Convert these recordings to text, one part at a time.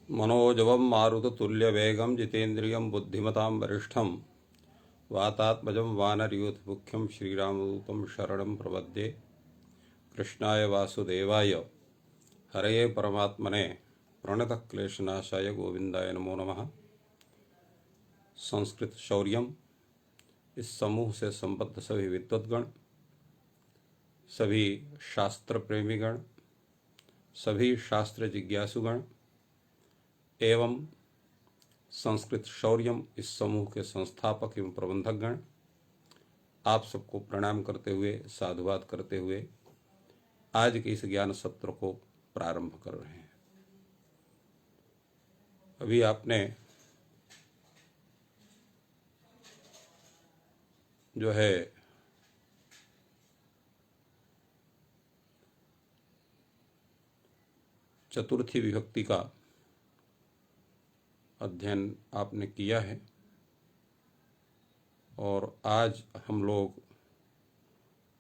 मनोजवं मारुततुल्यवेगं जितेन्द्रियं बुद्धिमतां वरिष्ठं वातात्मजं वानरयूथमुख्यं श्रीरामदूतं शरणं प्रपद्ये। कृष्णाय वासुदेवाय हरये परमात्मने प्रणतक्लेशनाशाय गोविंदाय नमो नमः। संस्कृत शौर्यम इस समूह से संबद्ध सभी विद्वद्गण, सभी शास्त्र प्रेमीगण, सभी शास्त्र जिज्ञासुगण एवं संस्कृत शौर्यम इस समूह के संस्थापक एवं प्रबंधक गण, आप सबको प्रणाम करते हुए, साधुवाद करते हुए आज के इस ज्ञान सत्र को प्रारंभ कर रहे हैं। अभी आपने जो है चतुर्थी विभक्ति का अध्ययन आपने किया है और आज हम लोग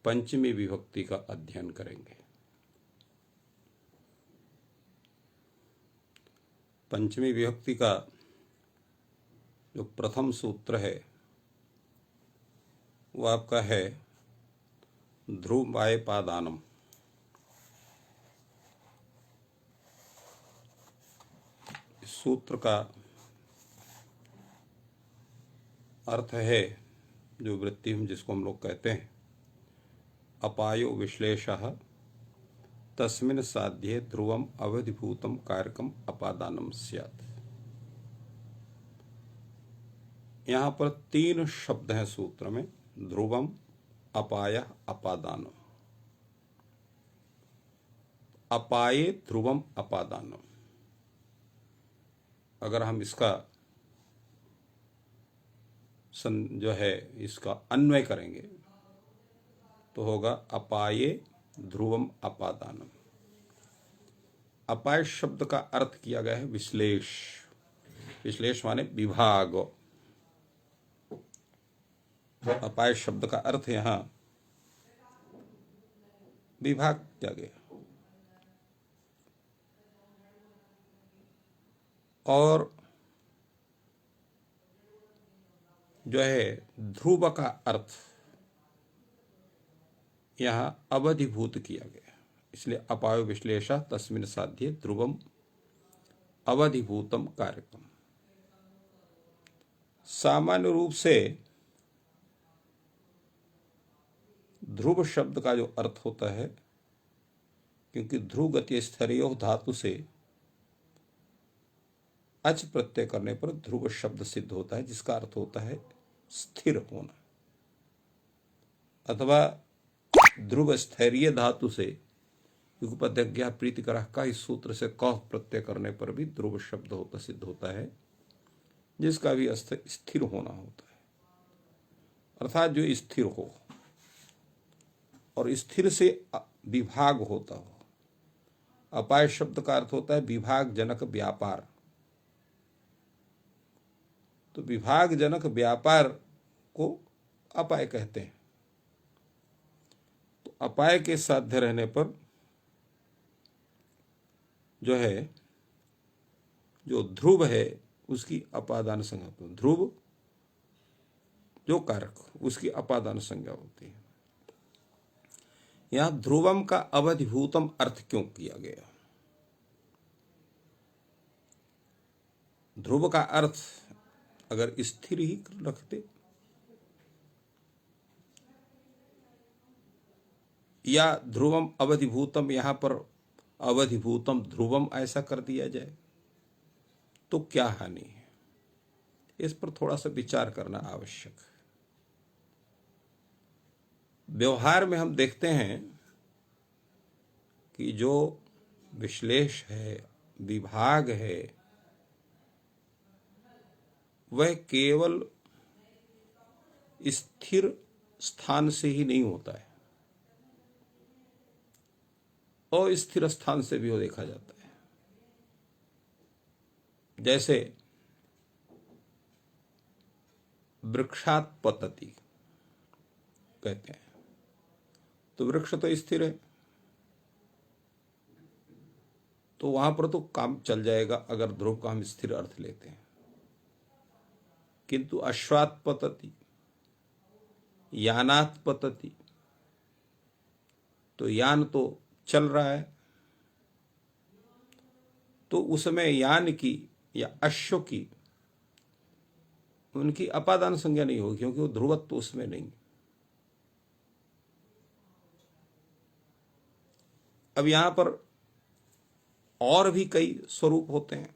पंचमी विभक्ति का अध्ययन करेंगे। पंचमी विभक्ति का जो प्रथम सूत्र है वो आपका है ध्रुवायपादानम। इस सूत्र का अर्थ है, जो वृत्ति हम जिसको हम लोग कहते हैं, अपायो विश्लेषः तस्मिन् साध्ये ध्रुवम अवधिभूतम कारकम अपादानम स्यात्। यहाँ पर तीन शब्द हैं सूत्र में, ध्रुवम, अपायः, अपादानम। अपाये ध्रुवम अपादानम, अगर हम इसका जो है इसका अन्वय करेंगे तो होगा अपाये ध्रुवम अपादानम। अपाय शब्द का अर्थ किया गया है विश्लेष। विश्लेष माने विभाग। अपाय शब्द का अर्थ यहां विभाग किया गया। और जो है ध्रुव का अर्थ यहां अवधिभूत किया गया, इसलिए अपायो विश्लेष तस्मिन् साध्ये ध्रुवम अवधिभूतम कार्यक्रम। सामान्य रूप से ध्रुव शब्द का जो अर्थ होता है, क्योंकि ध्रुव गति स्थैर्यो धातु से अच प्रत्यय करने पर ध्रुव शब्द सिद्ध होता है, जिसका अर्थ होता है स्थिर होना। अथवा ध्रुव स्थैर्य धातु से युगपदज्ञा प्रीतिकरः का इस सूत्र से कह प्रत्यय करने पर भी ध्रुव शब्द होता सिद्ध होता है, जिसका भी अर्थ स्थिर होना होता है, अर्थात जो स्थिर हो और स्थिर से विभाग होता हो। अपाय शब्द का अर्थ होता है विभाग जनक व्यापार। तो विभाग जनक व्यापार को अपाय कहते हैं। तो अपाय के साध्य रहने पर जो है, जो ध्रुव है उसकी अपादान संज्ञा होती है। ध्रुव जो कारक, उसकी अपादान संज्ञा होती है। यहां ध्रुवम का अवधिभूतम अर्थ क्यों किया गया? ध्रुव का अर्थ अगर स्थिर ही रखते या ध्रुवम अवधिभूतम, यहां पर अवधिभूतम ध्रुवम ऐसा कर दिया जाए तो क्या हानि है? इस पर थोड़ा सा विचार करना आवश्यक है। व्यवहार में हम देखते हैं कि जो विश्लेष है, विभाग है, वह केवल स्थिर स्थान से ही नहीं होता है, अस्थिर स्थान से भी वो देखा जाता है। जैसे वृक्षात् पतति कहते हैं, तो वृक्ष तो स्थिर है, तो वहां पर तो काम चल जाएगा अगर ध्रुव का हम स्थिर अर्थ लेते हैं। किंतु अश्वात पतति, यानात पतति, तो यान तो चल रहा है, तो उसमें यान की या अश्व की उनकी अपादान संज्ञा नहीं होगी, क्योंकि वो ध्रुवत्व तो उसमें नहीं। अब यहां पर और भी कई स्वरूप होते हैं,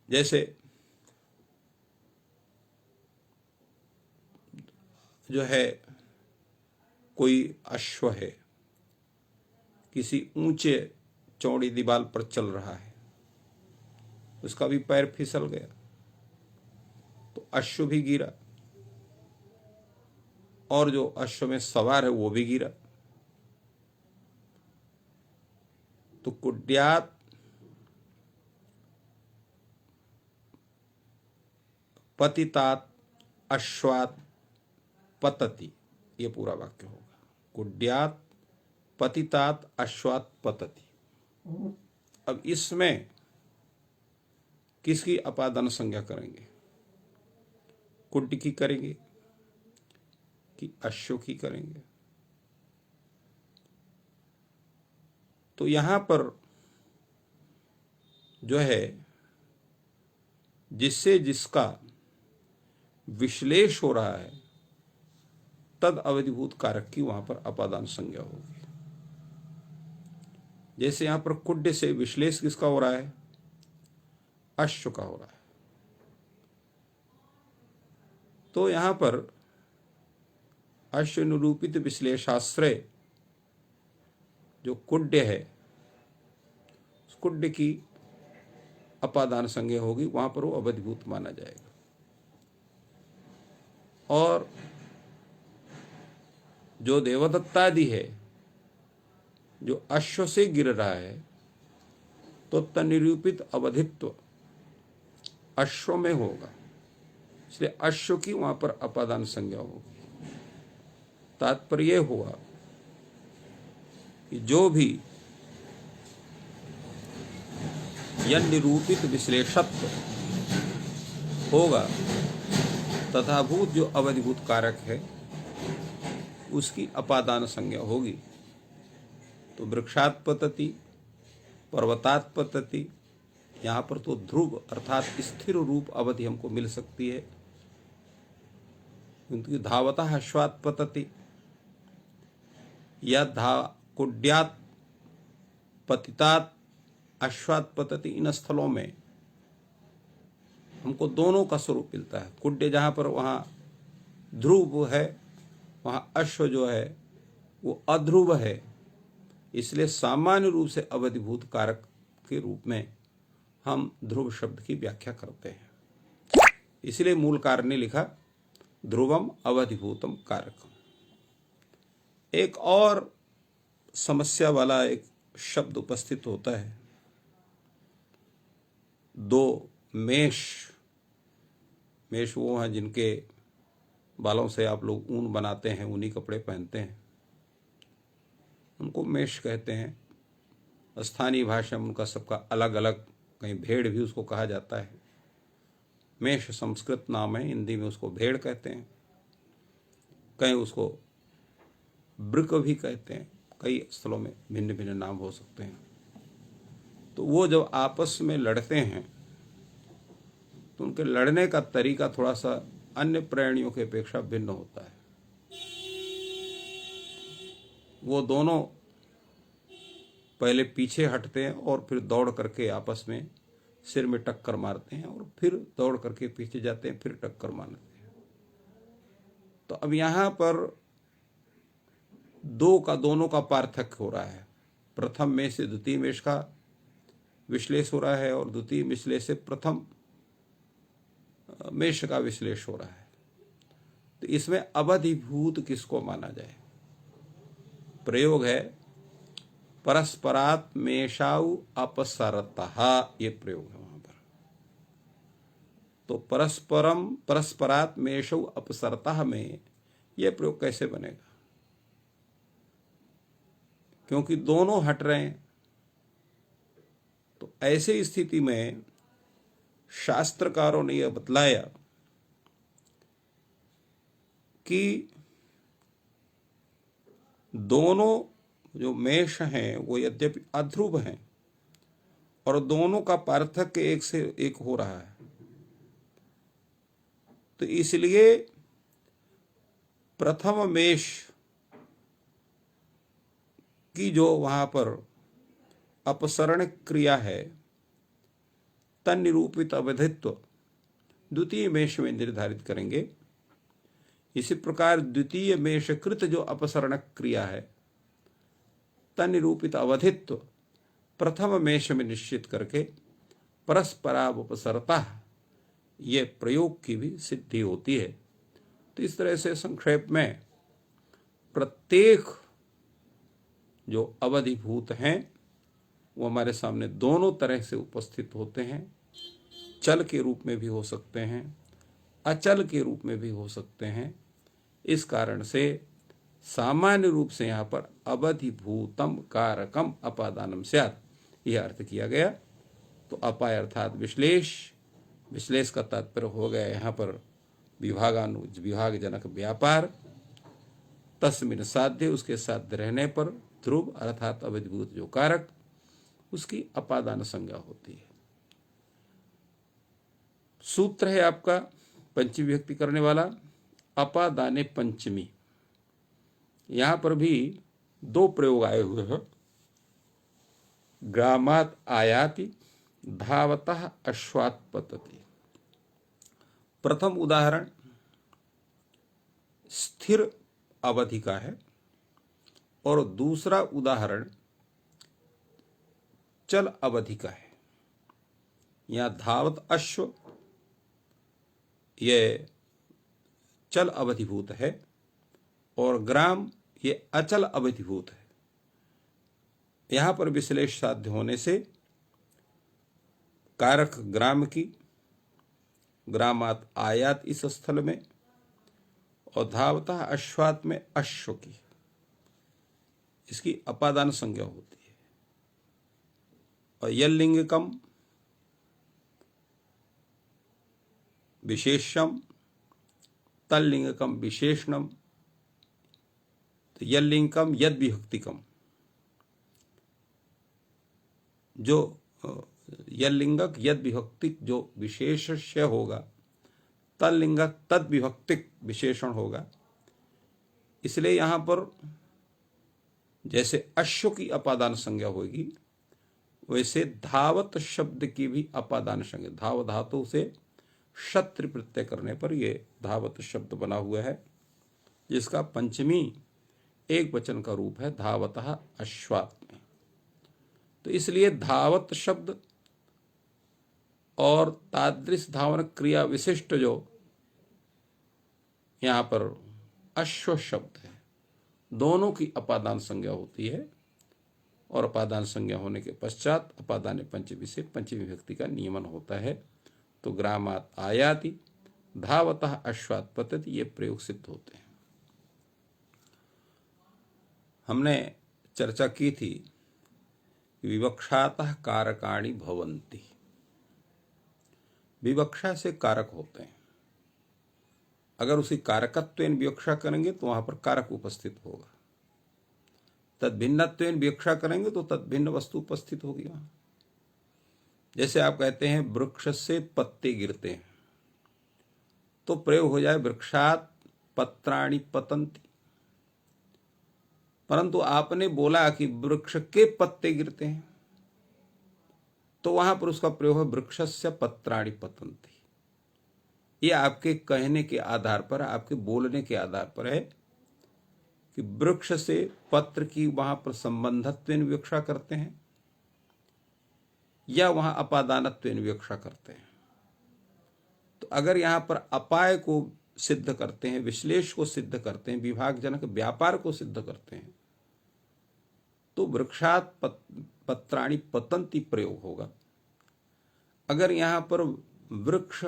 जैसे जो है कोई अश्व है, किसी ऊंचे चौड़ी दीवार पर चल रहा है, उसका भी पैर फिसल गया तो अश्व भी गिरा, और जो अश्व में सवार है वो भी गिरा। तो कुड्यात पतितात अश्वात पतति, ये पूरा वाक्य होगा। कुड्यात पतितात अश्वात पतति। अब इसमें किसकी अपादान संज्ञा करेंगे? कुड्य की करेंगे कि अश्व की करेंगे? तो यहां पर जो है जिससे जिसका विश्लेष हो रहा है तद अवधिभूत कारक की वहां पर अपादान संज्ञा होगी। जैसे यहां पर कुड्य से विश्लेष किसका हो रहा है? अश्व का हो रहा है। तो यहां पर अश्व निरूपित विश्लेषाश्रय जो कुड्य है, उस कुड्य की अपादान संज्ञा होगी, वहां पर वो अवधिभूत माना जाएगा। और जो देवदत्तादि है, जो अश्व से गिर रहा है, तो तनिरूपित अवधित्व अश्व में होगा, इसलिए अश्व की वहां पर अपादान संज्ञा होगी। तात्पर्य हुआ कि जो भी यह निरूपित विश्लेषत्व होगा तथाभूत जो अवधिभूत कारक है उसकी अपादान संज्ञा होगी। तो वृक्षात पतति, पर्वतात पतति, यहाँ पर तो ध्रुव अर्थात स्थिर रूप अवधि हमको मिल सकती है, क्योंकि धावतः अश्वात पतति या कुड्यात पतितात अश्वात पतति, इन स्थलों में हमको दोनों का स्वरूप मिलता है। कुड्य जहां पर वहां ध्रुव है, वहां अश्व जो है वो अध्रुव है, इसलिए सामान्य रूप से अवधिभूत कारक के रूप में हम ध्रुव शब्द की व्याख्या करते हैं। इसलिए मूलकार ने लिखा ध्रुवम अवधिभूतम कारकम। एक और समस्या वाला एक शब्द उपस्थित होता है, दो मेष। मेष वो हैं जिनके बालों से आप लोग ऊन बनाते हैं, ऊनी कपड़े पहनते हैं, उनको मेष कहते हैं। स्थानीय भाषा में उनका सबका अलग अलग, कहीं भेड़ भी उसको कहा जाता है। मेष संस्कृत नाम है, हिंदी में उसको भेड़ कहते हैं, कहीं उसको वृक भी कहते हैं, कई स्थलों में भिन्न भिन्न नाम हो सकते हैं। तो वो जब आपस में लड़ते हैं तो उनके लड़ने का तरीका थोड़ा सा अन्य प्राणियों की अपेक्षा भिन्न होता है। वो दोनों पहले पीछे हटते हैं और फिर दौड़ करके आपस में सिर में टक्कर मारते हैं, और फिर दौड़ करके पीछे जाते हैं, फिर टक्कर मारते हैं। तो अब यहां पर दोनों का पार्थक्य हो रहा है। प्रथम में से द्वितीय मेष का विश्लेष हो रहा है, और द्वितीय विश्लेष से प्रथम मेष का विश्लेष हो रहा है। तो इसमें अवधिभूत किसको माना जाए? प्रयोग है परस्परात मेषाउ अपसरतः, ये प्रयोग है वहां पर। तो परस्परात मेषौ अपसरतः में यह प्रयोग कैसे बनेगा? क्योंकि दोनों हट रहे हैं। तो ऐसे स्थिति में शास्त्रकारों ने यह बतलाया कि दोनों जो मेष हैं वो यद्यपि अध्रुव हैं और दोनों का पार्थक्य एक से एक हो रहा है, तो इसलिए प्रथम मेष की जो वहां पर अपसरण क्रिया है तन्निरूपित अवधित्व द्वितीय मेष में निर्धारित करेंगे। इसी प्रकार द्वितीय मेषकृत जो अपसरण क्रिया है तन्निरूपित अवधित्व प्रथम मेष में निश्चित करके परस्परावपसरता ये प्रयोग की भी सिद्धि होती है। तो इस तरह से संक्षेप में प्रत्येक जो अवधिभूत हैं वो हमारे सामने दोनों तरह से उपस्थित होते हैं। चल के रूप में भी हो सकते हैं, अचल के रूप में भी हो सकते हैं। इस कारण से सामान्य रूप से यहाँ पर अवधिभूतम कारकम अपादानम स्यात् यह अर्थ किया गया। तो अपाय अर्थात विश्लेष का तात्पर्य हो गया यहाँ पर विभागजनक व्यापार। तस्मिन साध्य उसके साध्य रहने पर ध्रुव अर्थात अवधिभूत जो कारक उसकी अपादान संज्ञा होती है। सूत्र है आपका पंचमी विभक्ति करने वाला अपादाने पंचमी। यहां पर भी दो प्रयोग आए हुए हैं। ग्रामात आयाति धावतः अश्वात् पतति। प्रथम उदाहरण स्थिर अवधि का है और दूसरा उदाहरण चल अवधि का है। यहां धावत अश्व ये चल अवधिभूत है और ग्राम ये अचल अवधिभूत है। यहां पर विश्लेष साध्य होने से कारक ग्राम की, ग्रामात आयात इस स्थल में और धावतः अश्वात में अश्व की, इसकी अपादान संज्ञा होती है। और यल्लिंगकम विशेषम तल्लिंगकम विशेषणम। तो यल्लिंगकम यद विभक्तिकम, जो यल्लिंगक यद विभक्तिक जो विशेष्य होगा, तल्लिंगक तद विभक्तिक विशेषण होगा। इसलिए यहां पर जैसे अश्व की अपादान संज्ञा होगी वैसे धावत शब्द की भी अपादान संज्ञा, धाव धातु से शत्रु प्रत्यय करने पर यह धावत शब्द बना हुआ है, जिसका पंचमी एक वचन का रूप है धावतः अश्वात् में। तो इसलिए धावत शब्द और तादृश धावन क्रिया विशिष्ट जो यहां पर अश्व शब्द है दोनों की अपादान संज्ञा होती है। और अपादान संज्ञा होने के पश्चात अपादान पंचमी से पंचमी विभक्ति का नियमन होता है। तो ग्रामात आयाति धावतः अश्वात् पतति ये प्रयोग सिद्ध होते हैं। हमने चर्चा की थी कि विवक्षातः कारकाणि भवन्ति, विवक्षा से कारक होते हैं। अगर उसी कारकत्वेन विवक्षा करेंगे तो वहां पर कारक उपस्थित होगा, तद्भिन्नत्वेन विवक्षा करेंगे तो तद्भिन्न वस्तु उपस्थित होगी वहां। जैसे आप कहते हैं वृक्ष से पत्ते गिरते हैं तो प्रयोग हो जाए वृक्षात पत्राणि पतन्ति। परंतु आपने बोला कि वृक्ष के पत्ते गिरते हैं तो वहां पर उसका प्रयोग है वृक्षस्य पत्राणि पतन्ति। ये आपके कहने के आधार पर, आपके बोलने के आधार पर है कि वृक्ष से पत्र की वहां पर संबंधत्वेन विवक्षा करते हैं या वहां अपादानत्वेन विवक्षा करते हैं। तो अगर यहां पर अपाय को सिद्ध करते हैं, विश्लेष को सिद्ध करते हैं, विभागजनक व्यापार को सिद्ध करते हैं तो वृक्षात पत्राणि पतन्ति प्रयोग होगा। अगर यहां पर वृक्ष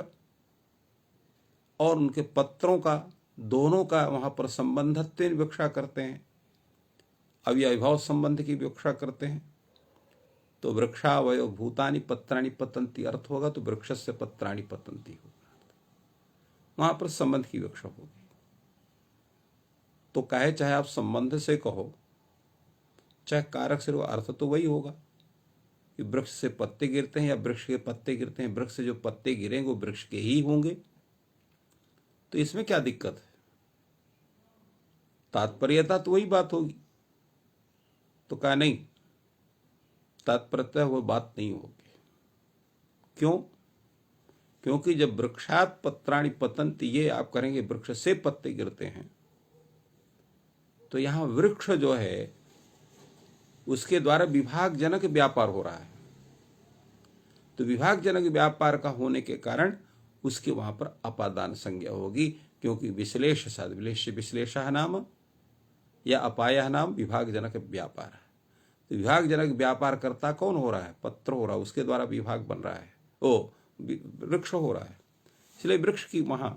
और उनके पत्रों का दोनों का वहां पर संबंधत्वेन विवक्षा करते हैं, अव्ययभाव संबंध की विवक्षा करते हैं तो वृक्षावय भूतानि पत्राणि पतंती अर्थ होगा तो वृक्ष से पत्राणि पतंती होगा, वहां पर संबंध की विवक्षा होगी। तो कहे चाहे आप संबंध से कहो चाहे कारक से, अर्थ तो वही होगा कि वृक्ष से पत्ते गिरते हैं या वृक्ष के पत्ते गिरते हैं, वृक्ष से जो पत्ते गिरेंगे वो वृक्ष के ही होंगे। तो इसमें क्या दिक्कत है? तात्पर्यता तो वही बात होगी। तो कहा नहीं, तात्पर्यता वो बात नहीं होगी। क्यों? क्योंकि जब वृक्षात पत्राणि पतंती ये आप करेंगे वृक्ष से पत्ते गिरते हैं, तो यहां वृक्ष जो है उसके द्वारा विभागजनक व्यापार हो रहा है। तो विभागजनक व्यापार का होने के कारण उसके वहां पर अपादान संज्ञा होगी, क्योंकि विश्लेष साध विश्लेषः नाम या अपायः नाम विभागजनक व्यापार है। तो विभागजनक व्यापार करता कौन हो रहा है? पत्र हो रहा है, उसके द्वारा विभाग बन रहा है, ओ वृक्ष हो रहा है। इसलिए वृक्ष की वहां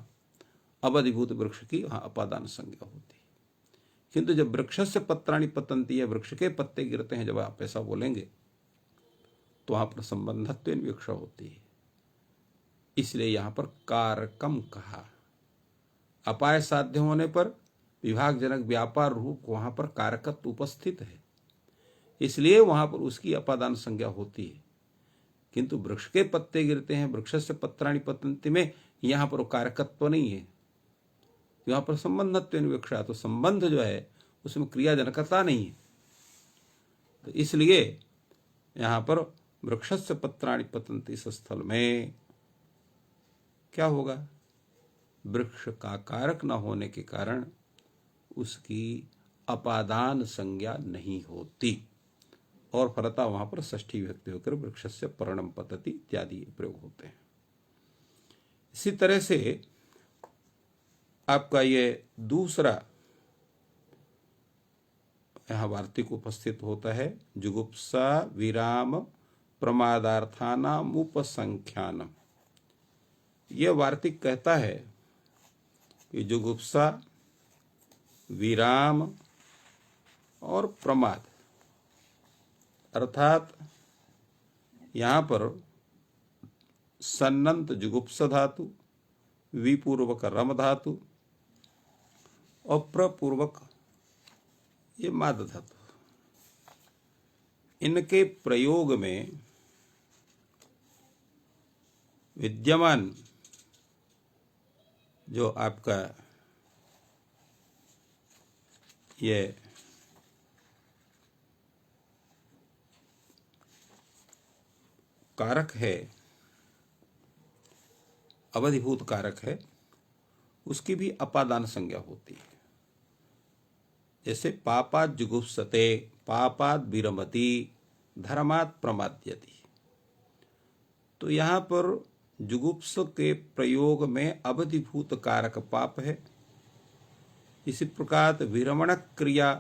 अवधिभूत वृक्ष की वहां अपादान संज्ञा होती है। किंतु जब वृक्ष से पत्राणि पतंती है, वृक्ष के पत्ते गिरते हैं, जब आप ऐसा बोलेंगे तो वहां पर संबंधत्व विवक्षा होती है। इसलिए यहां पर कारकम कहा। अपाय साध्य होने पर विभागजनक व्यापार रूप वहां पर कारकत्व उपस्थित है, इसलिए वहां पर उसकी अपादान संज्ञा होती है। किंतु वृक्ष के पत्ते गिरते हैं, वृक्ष से पत्राणि पतंती में यहां पर कारकत्व नहीं है, यहां पर संबंधत्व विवक्षा। तो संबंध जो है उसमें क्रियाजनकता नहीं है। तो इसलिए यहां पर वृक्ष से पत्राणि पतंती इस स्थल में क्या होगा? वृक्ष का कारक न होने के कारण उसकी अपादान संज्ञा नहीं होती और फलतः वहां पर षष्ठी विभक्ति होकर वृक्ष से पर्णम पतति इत्यादि प्रयोग होते हैं। इसी तरह से आपका ये दूसरा यहां वार्तिक उपस्थित होता है, जुगुप्सा विराम प्रमादार्थानाम उपसंख्यानम। यह वार्तिक कहता है कि जुगुप्सा विराम और प्रमाद, अर्थात यहां पर सन्नंत जुगुप्सा धातु, विपूर्वक रम धातु और प्रपूर्वक ये माद धातु, इनके प्रयोग में विद्यमान जो आपका ये कारक है, अवधिभूत कारक है, उसकी भी अपादान संज्ञा होती है। जैसे पापात जुगुप्सते, पापात विरमति, धर्मात प्रमाद्यति। तो यहां पर जुगुप्स के प्रयोग में अवधिभूत कारक पाप है। इसी प्रकार विरमण क्रिया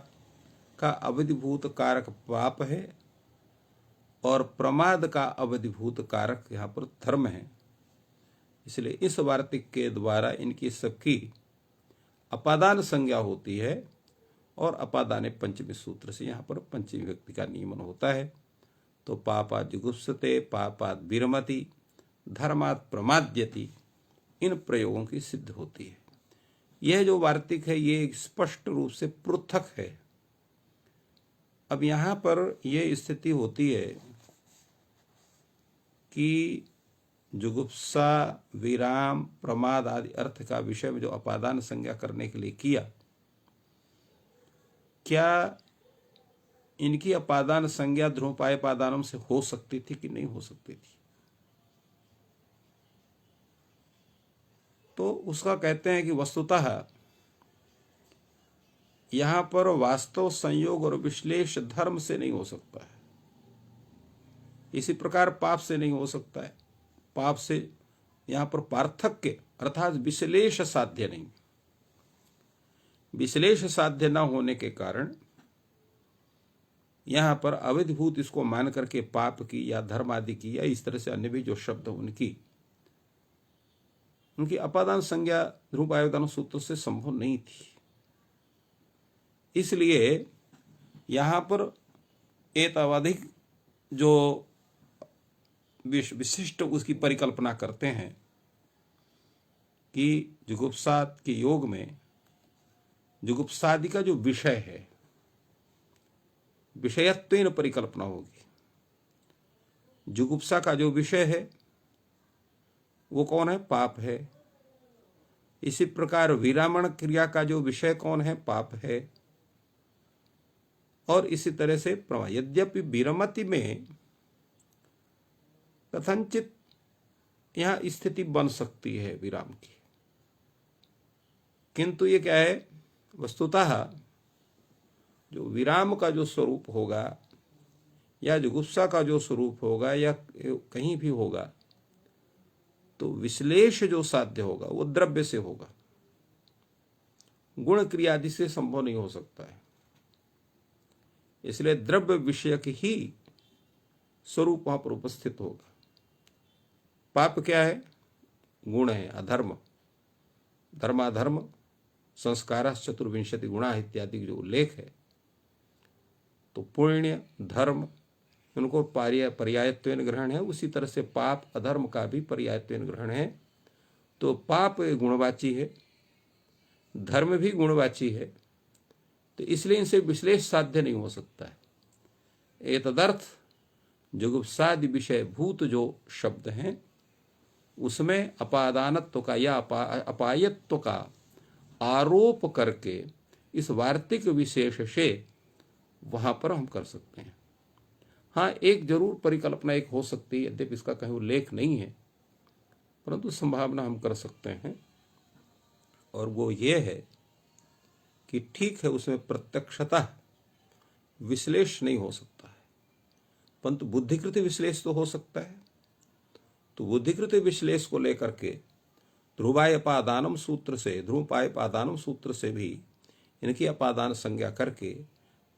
का अवधिभूत कारक पाप है और प्रमाद का अवधिभूत कारक यहां पर धर्म है। इसलिए इस वार्तिक के द्वारा इनकी सबकी अपादान संज्ञा होती है और अपादाने पंचमी सूत्र से यहां पर पंचमी व्यक्ति का नियमन होता है। तो पापात जुगुप्सते, पापात विरमति, धर्मात प्रमाद्यति, इन प्रयोगों की सिद्ध होती है। यह जो वार्तिक है ये स्पष्ट रूप से पृथक है। अब यहां पर यह स्थिति होती है कि जुगुप्सा विराम प्रमाद आदि अर्थ का विषय में जो अपादान संज्ञा करने के लिए किया, क्या इनकी अपादान संज्ञा ध्रुवपाय पादानम से हो सकती थी कि नहीं हो सकती थी? तो उसका कहते हैं कि वस्तुतः यहां पर वास्तव संयोग और विश्लेष धर्म से नहीं हो सकता है। इसी प्रकार पाप से नहीं हो सकता है। पाप से यहां पर पार्थक्य अर्थात विश्लेष साध्य नहीं। विश्लेष साध्य न होने के कारण यहां पर अवधिभूत इसको मान करके पाप की या धर्म आदि की या इस तरह से अन्य भी जो शब्द उनकी अपादान संज्ञा ध्रुवायोदान सूत्र से संभव नहीं थी। इसलिए यहाँ पर एतावधिक जो विशिष्ट उसकी परिकल्पना करते हैं कि जुगुप्साद के योग में जुगुप्सादि का जो विषय है, विषयत्वेन परिकल्पना होगी। जुगुप्सा का जो विषय है वो कौन है? पाप है। इसी प्रकार विरामण क्रिया का जो विषय कौन है? पाप है। और इसी तरह से यद्यपि विरमति में कथनचित यहां स्थिति बन सकती है विराम की, किंतु ये क्या है? वस्तुतः जो विराम का जो स्वरूप होगा या जुगुप्सा का जो स्वरूप होगा या कहीं भी होगा, तो विश्लेष जो साध्य होगा वो द्रव्य से होगा, गुण क्रिया आदि से संभव नहीं हो सकता है। इसलिए द्रव्य विषयक ही स्वरूप वहां पर उपस्थित होगा। पाप क्या है? गुण है, अधर्म। धर्माधर्म संस्कार चतुर्विंशति गुणा इत्यादि जो उल्लेख है, तो पुण्य धर्म उनको पर्यायत्वेन ग्रहण है। उसी तरह से पाप अधर्म का भी पर्यायत्वेन ग्रहण है। तो पाप गुणवाची है, धर्म भी गुणवाची है, तो इसलिए इनसे विश्लेष साध्य नहीं हो सकता है। एतदर्थ जुगुप्सादि विषय भूत जो शब्द हैं उसमें अपादानत्व का या अपायत्व का आरोप करके इस वार्तिक विशेष से वहां पर हम कर सकते हैं। हाँ, एक जरूर परिकल्पना एक हो सकती है, यद्यपि इसका कहीं उल्लेख नहीं है, परंतु संभावना हम कर सकते हैं, और वो ये है कि ठीक है उसमें प्रत्यक्षतः विश्लेष नहीं हो सकता है, परंतु बुद्धिकृत विश्लेष तो हो सकता है। तो बुद्धिकृत विश्लेष को लेकर के ध्रुवायपादानम सूत्र से, ध्रुवायपादानम सूत्र से भी इनकी अपादान संज्ञा करके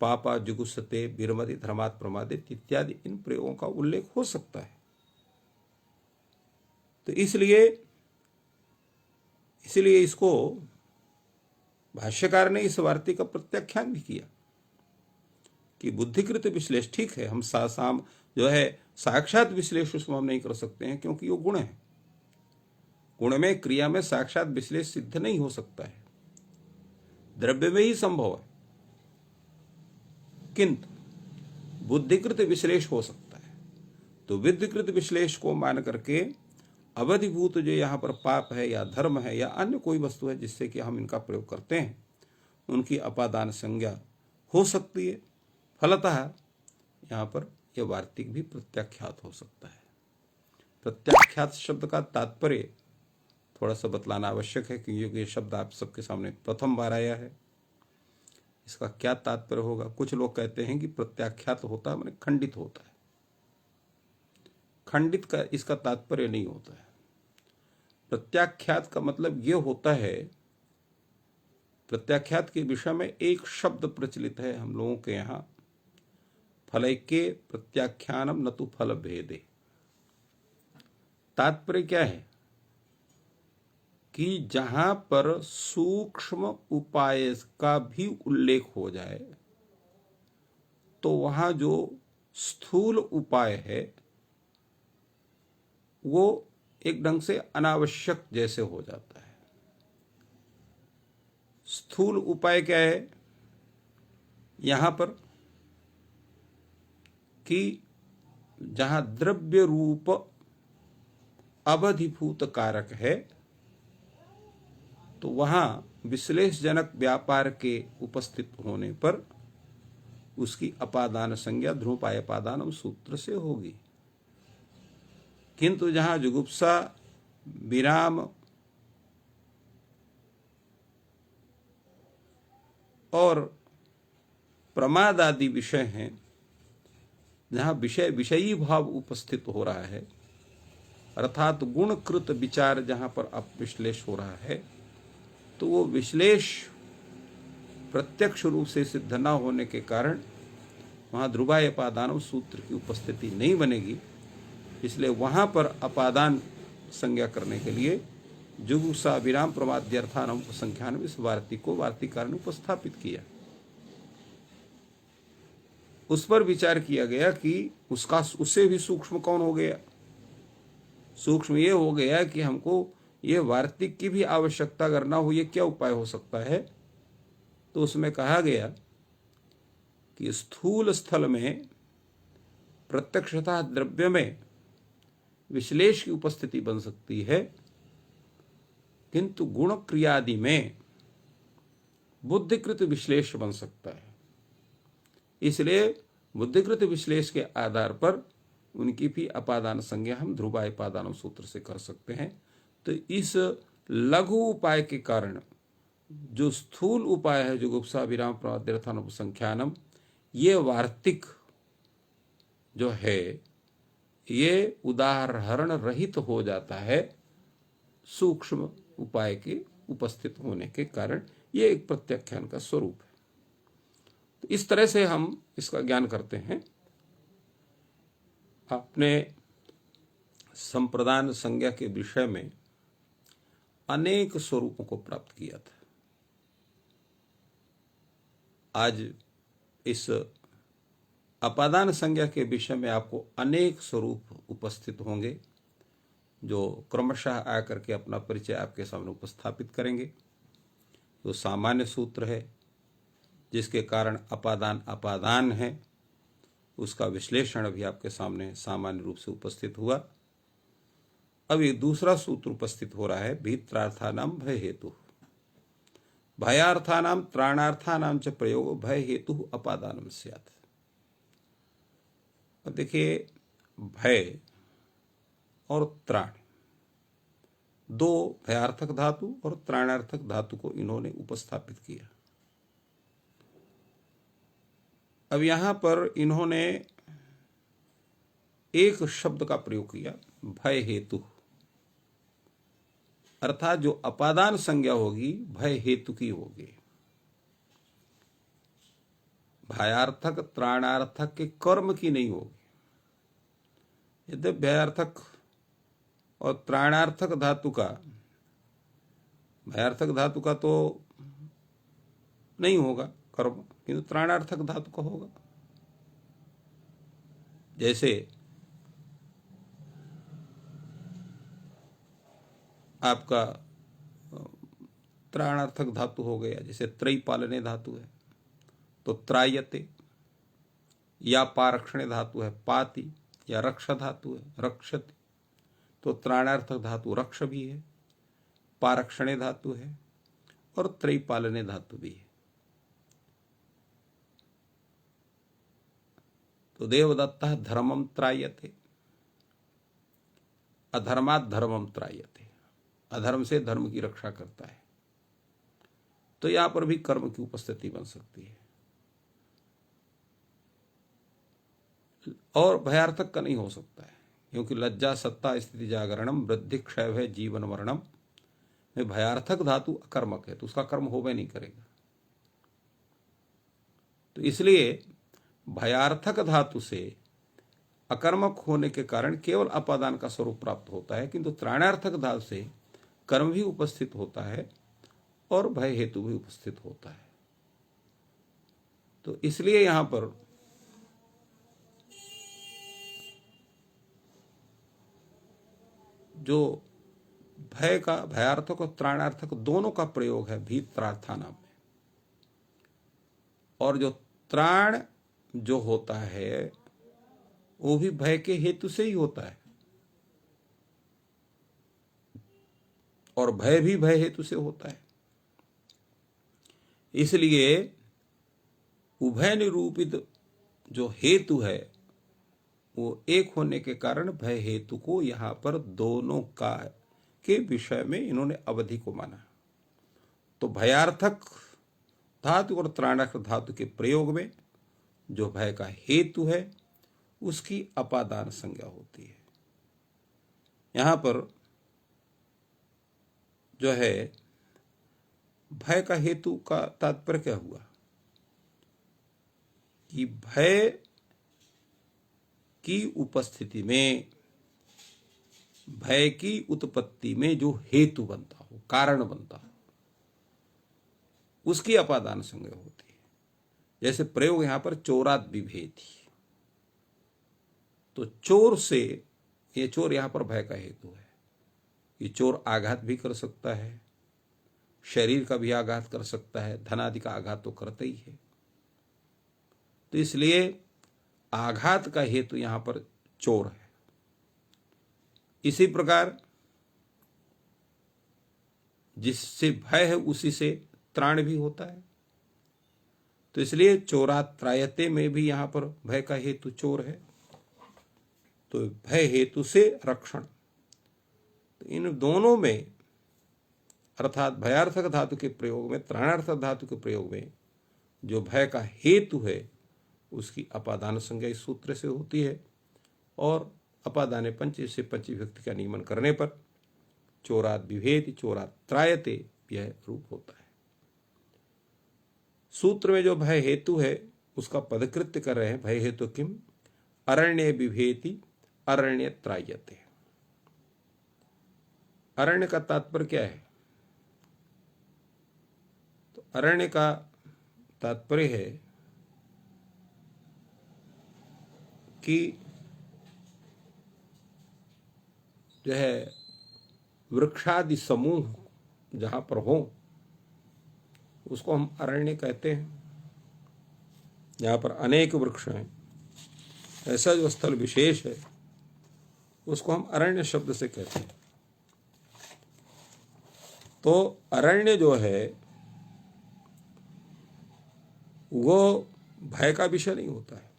पापा जुगुप्सते विरमति धर्मात् प्रमादित इत्यादि इन प्रयोगों का उल्लेख हो सकता है। तो इसलिए इसको भाष्यकार ने इस वार्तिक का प्रत्याख्यान भी किया कि बुद्धिकृत विश्लेष ठीक है, हम साम जो है साक्षात विश्लेष उसमें हम नहीं कर सकते हैं, क्योंकि वो गुण है। गुण में क्रिया में साक्षात विश्लेष सिद्ध नहीं हो सकता है, द्रव्य में ही संभव है, किंतु बुद्धिकृत विश्लेष हो सकता है। तो बुद्धिकृत विश्लेष को मान करके अवधिभूत जो यहाँ पर पाप है या धर्म है या अन्य कोई वस्तु है जिससे कि हम इनका प्रयोग करते हैं, उनकी अपादान संज्ञा हो सकती है। फलतः यहाँ पर यह वार्तिक भी प्रत्याख्यात हो सकता है। प्रत्याख्यात शब्द का तात्पर्य थोड़ा सा बतलाना आवश्यक है, क्योंकि ये शब्द आप सबके सामने प्रथम बार आया है। इसका क्या तात्पर्य होगा? कुछ लोग कहते हैं कि प्रत्याख्यात होता है माने खंडित होता है। खंडित का इसका तात्पर्य नहीं होता है। प्रत्याख्यात का मतलब यह होता है, प्रत्याख्यात के विषय में एक शब्द प्रचलित है हम लोगों के यहाँ, फलैके प्रत्याख्यानम न तु फल भेदे। तात्पर्य क्या है कि जहां पर सूक्ष्म उपाय का भी उल्लेख हो जाए तो वहां जो स्थूल उपाय है वो एक ढंग से अनावश्यक जैसे हो जाता है। स्थूल उपाय क्या है यहां पर कि जहां द्रव्य रूप अवधिभूत कारक है तो वहां विश्लेषजनक व्यापार के उपस्थित होने पर उसकी अपादान संज्ञा ध्रुवायपादानम सूत्र से होगी। किंतु जहां जुगुप्सा विराम और प्रमाद आदि विषय हैं, जहां विषयी भाव उपस्थित हो रहा है, अर्थात गुणकृत विचार जहां पर विश्लेष हो रहा है, तो वो विश्लेष प्रत्यक्ष रूप से सिद्ध न होने के कारण वहां ध्रुवायपादानम सूत्र की उपस्थिति नहीं बनेगी। इसलिए वहां पर अपादान संज्ञा करने के लिए जुगुप्सा विराम प्रमाद्यर्थानम उपसंख्यान इस वार्तिक को वार्तिकार ने उपस्थापित किया। उस पर विचार किया गया कि उससे भी सूक्ष्म कौन हो गया। सूक्ष्म ये हो गया कि हमको ये वार्तिक की भी आवश्यकता अगर ना हो, ये क्या उपाय हो सकता है। तो उसमें कहा गया कि स्थूल स्थल में प्रत्यक्षतः द्रव्य में विश्लेष की उपस्थिति बन सकती है, किंतु गुण क्रियादि में बुद्धिकृत विश्लेष बन सकता है। इसलिए बुद्धिकृत विश्लेष के आधार पर उनकी भी अपादान संज्ञा हम ध्रुवापादान सूत्र से कर सकते हैं। तो इस लघु उपाय के कारण जो स्थूल उपाय है, जो गुप्सा विराम प्रमाद्यर्थानुपसंख्यानम, ये वार्तिक जो है ये उदाहरण रहित हो जाता है सूक्ष्म उपाय के उपस्थित होने के कारण। ये एक प्रत्याख्यान का स्वरूप है। तो इस तरह से हम इसका ज्ञान करते हैं। आपने संप्रदान संज्ञा के विषय में अनेक स्वरूपों को प्राप्त किया था। आज इस अपादान संज्ञा के विषय में आपको अनेक स्वरूप उपस्थित होंगे, जो क्रमशः आकर के अपना परिचय आपके सामने उपस्थापित करेंगे। जो सामान्य सूत्र है जिसके कारण अपादान अपादान है, उसका विश्लेषण भी आपके सामने सामान्य रूप से उपस्थित हुआ। अब एक दूसरा सूत्र उपस्थित हो रहा है, भीत्रार्थानाम भय हेतु। भयार्थानाम त्राणार्थानाम च प्रयोग भय हेतु अपादानम स्यात्। अब देखिए, भय और त्राण, दो भयार्थक धातु और त्राणार्थक धातु को इन्होंने उपस्थापित किया। अब यहां पर इन्होंने एक शब्द का प्रयोग किया, भय हेतु, अर्थात जो अपादान संज्ञा होगी भय हेतु की होगी। भयार्थक त्राणार्थक के कर्म की नहीं होगी। यदि भयार्थक और त्राणार्थक धातु का, भयार्थक धातु का तो नहीं होगा कर्म, किंतु त्राणार्थक धातु का होगा। जैसे आपका त्राणार्थक धातु हो गया, जैसे त्रयपालने धातु है तो त्रायते, या पारक्षणे धातु है पाति, या रक्ष धातु है रक्षति, तो त्राणार्थक धातु रक्ष भी है, पारक्षणे धातु है और त्रयपालने धातु भी है। तो देवदत्तः धर्मम त्रायते, अधर्मात् धर्मम त्रायते, अधर्म से धर्म की रक्षा करता है। तो यहां पर भी कर्म की उपस्थिति बन सकती है। और भयार्थक का नहीं हो सकता है, क्योंकि लज्जा सत्ता स्थिति जागरणम वृद्धि क्षय है जीवन मरणम में भयार्थक धातु अकर्मक है, तो उसका कर्म होवे नहीं करेगा। तो इसलिए भयार्थक धातु से अकर्मक होने के कारण केवल अपादान का स्वरूप प्राप्त होता है, किंतु त्राणार्थक धातु से कर्म भी उपस्थित होता है और भय हेतु भी उपस्थित होता है। तो इसलिए यहां पर जो भय का, भयार्थक और त्राणार्थक दोनों का प्रयोग है भीत्रार्थानाम में। और जो त्राण जो होता है वो भी भय के हेतु से ही होता है, और भय भी भय हेतु से होता है। इसलिए उभय निरूपित जो हेतु है वो एक होने के कारण भय हेतु को यहां पर दोनों का के विषय में इन्होंने अवधि को माना। तो भयार्थक धातु और त्राणार्थक धातु के प्रयोग में जो भय का हेतु है उसकी अपादान संज्ञा होती है। यहां पर जो है भय का हेतु का तात्पर्य क्या हुआ कि भय की उपस्थिति में, भय की उत्पत्ति में जो हेतु बनता हो, कारण बनता हो, उसकी अपादान संज्ञा होती है। जैसे प्रयोग यहां पर चोरात विभेति, तो चोर से, ये चोर यहां पर भय का हेतु है। ये चोर आघात भी कर सकता है, शरीर का भी आघात कर सकता है, धन आदि का आघात तो करता ही है। तो इसलिए आघात का हेतु यहां पर चोर है। इसी प्रकार जिससे भय है उसी से त्राण भी होता है। तो इसलिए चोरात्रायते में भी यहां पर भय का हेतु चोर है। तो भय हेतु से रक्षण, तो इन दोनों में अर्थात भयार्थक धातु के प्रयोग में, त्राणार्थक धातु के प्रयोग में जो भय का हेतु है उसकी अपादान संज्ञा इस सूत्र से होती है। और अपादाने पंच से पंच विभक्ति का नियमन करने पर चोरात विभेति चोरात त्रायते यह रूप होता है। सूत्र में जो भय हेतु है उसका पदकृत्य कर रहे हैं। भय हेतु किम अरण्य विभेति अरण्य त्रायते। अरण्य का तात्पर्य क्या है? तो अरण्य का तात्पर्य है कि जो है वृक्षादि समूह जहां पर हो उसको हम अरण्य कहते हैं। जहां पर अनेक वृक्ष हैं, ऐसा जो स्थल विशेष है उसको हम अरण्य शब्द से कहते हैं। तो अरण्य जो है वो भय का विषय नहीं होता है।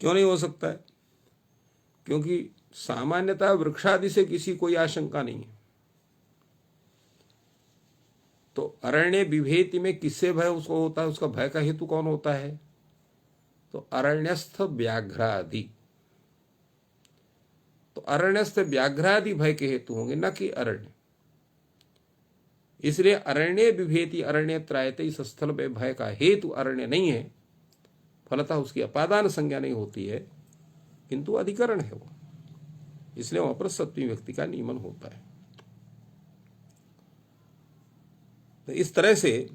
क्यों नहीं हो सकता है? क्योंकि सामान्यतः वृक्षादि से किसी कोई आशंका नहीं है। तो अरण्य विभेति में किससे भय उसको होता है? उसका भय का हेतु कौन होता है? तो अरण्यस्थ व्याघ्रादि। तो अरण्यस्थ व्याघ्रादि भय के हेतु होंगे, न कि अरण्य। इसलिए अरण्य विभेति अरण्य त्रायते, इस स्थल में भय का हेतु अरण्य नहीं है, फलतः उसकी अपादान संज्ञा नहीं होती है, किंतु अधिकरण है वो, इसलिए वहां पर सप्तमी व्यक्ति का नियमन होता है। तो इस तरह से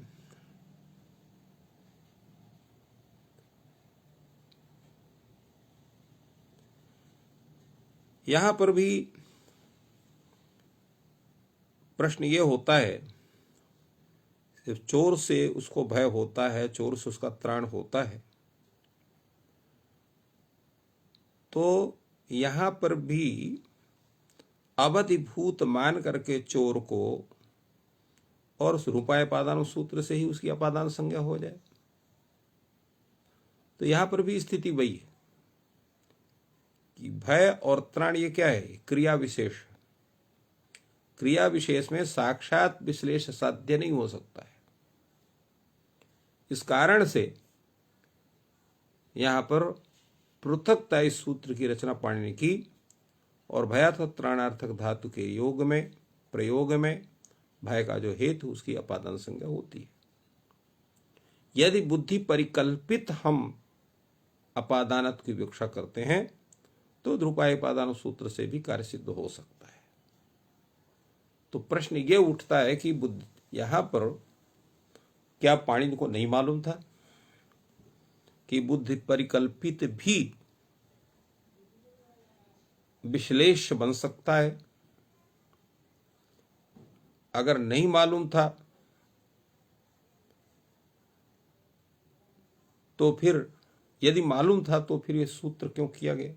यहां पर भी प्रश्न ये होता है, सिर्फ चोर से उसको भय होता है, चोर से उसका त्राण होता है, तो यहां पर भी अवधिभूत मान करके चोर को और रूपायपादान सूत्र से ही उसकी अपादान संज्ञा हो जाए। तो यहां पर भी स्थिति वही है कि भय और त्राण ये क्या है? क्रिया विशेष। क्रिया विशेष में साक्षात विश्लेष साध्य नहीं हो सकता है। इस कारण से यहां पर पृथकता इस सूत्र की रचना पाणिनि की, और भयार्थक त्राणार्थक धातु के योग में, प्रयोग में भय का जो हेतु उसकी अपादान संज्ञा होती है। यदि बुद्धि परिकल्पित हम अपादानत की विवक्षा करते हैं तो ध्रुपायपादान सूत्र से भी कार्य सिद्ध हो सकता है। तो प्रश्न ये उठता है कि बुद्धि, यहां पर क्या पाणिनि को नहीं मालूम था कि बुद्धि परिकल्पित भी विश्लेष बन सकता है? अगर नहीं मालूम था तो फिर, यदि मालूम था तो फिर ये सूत्र क्यों किया गया?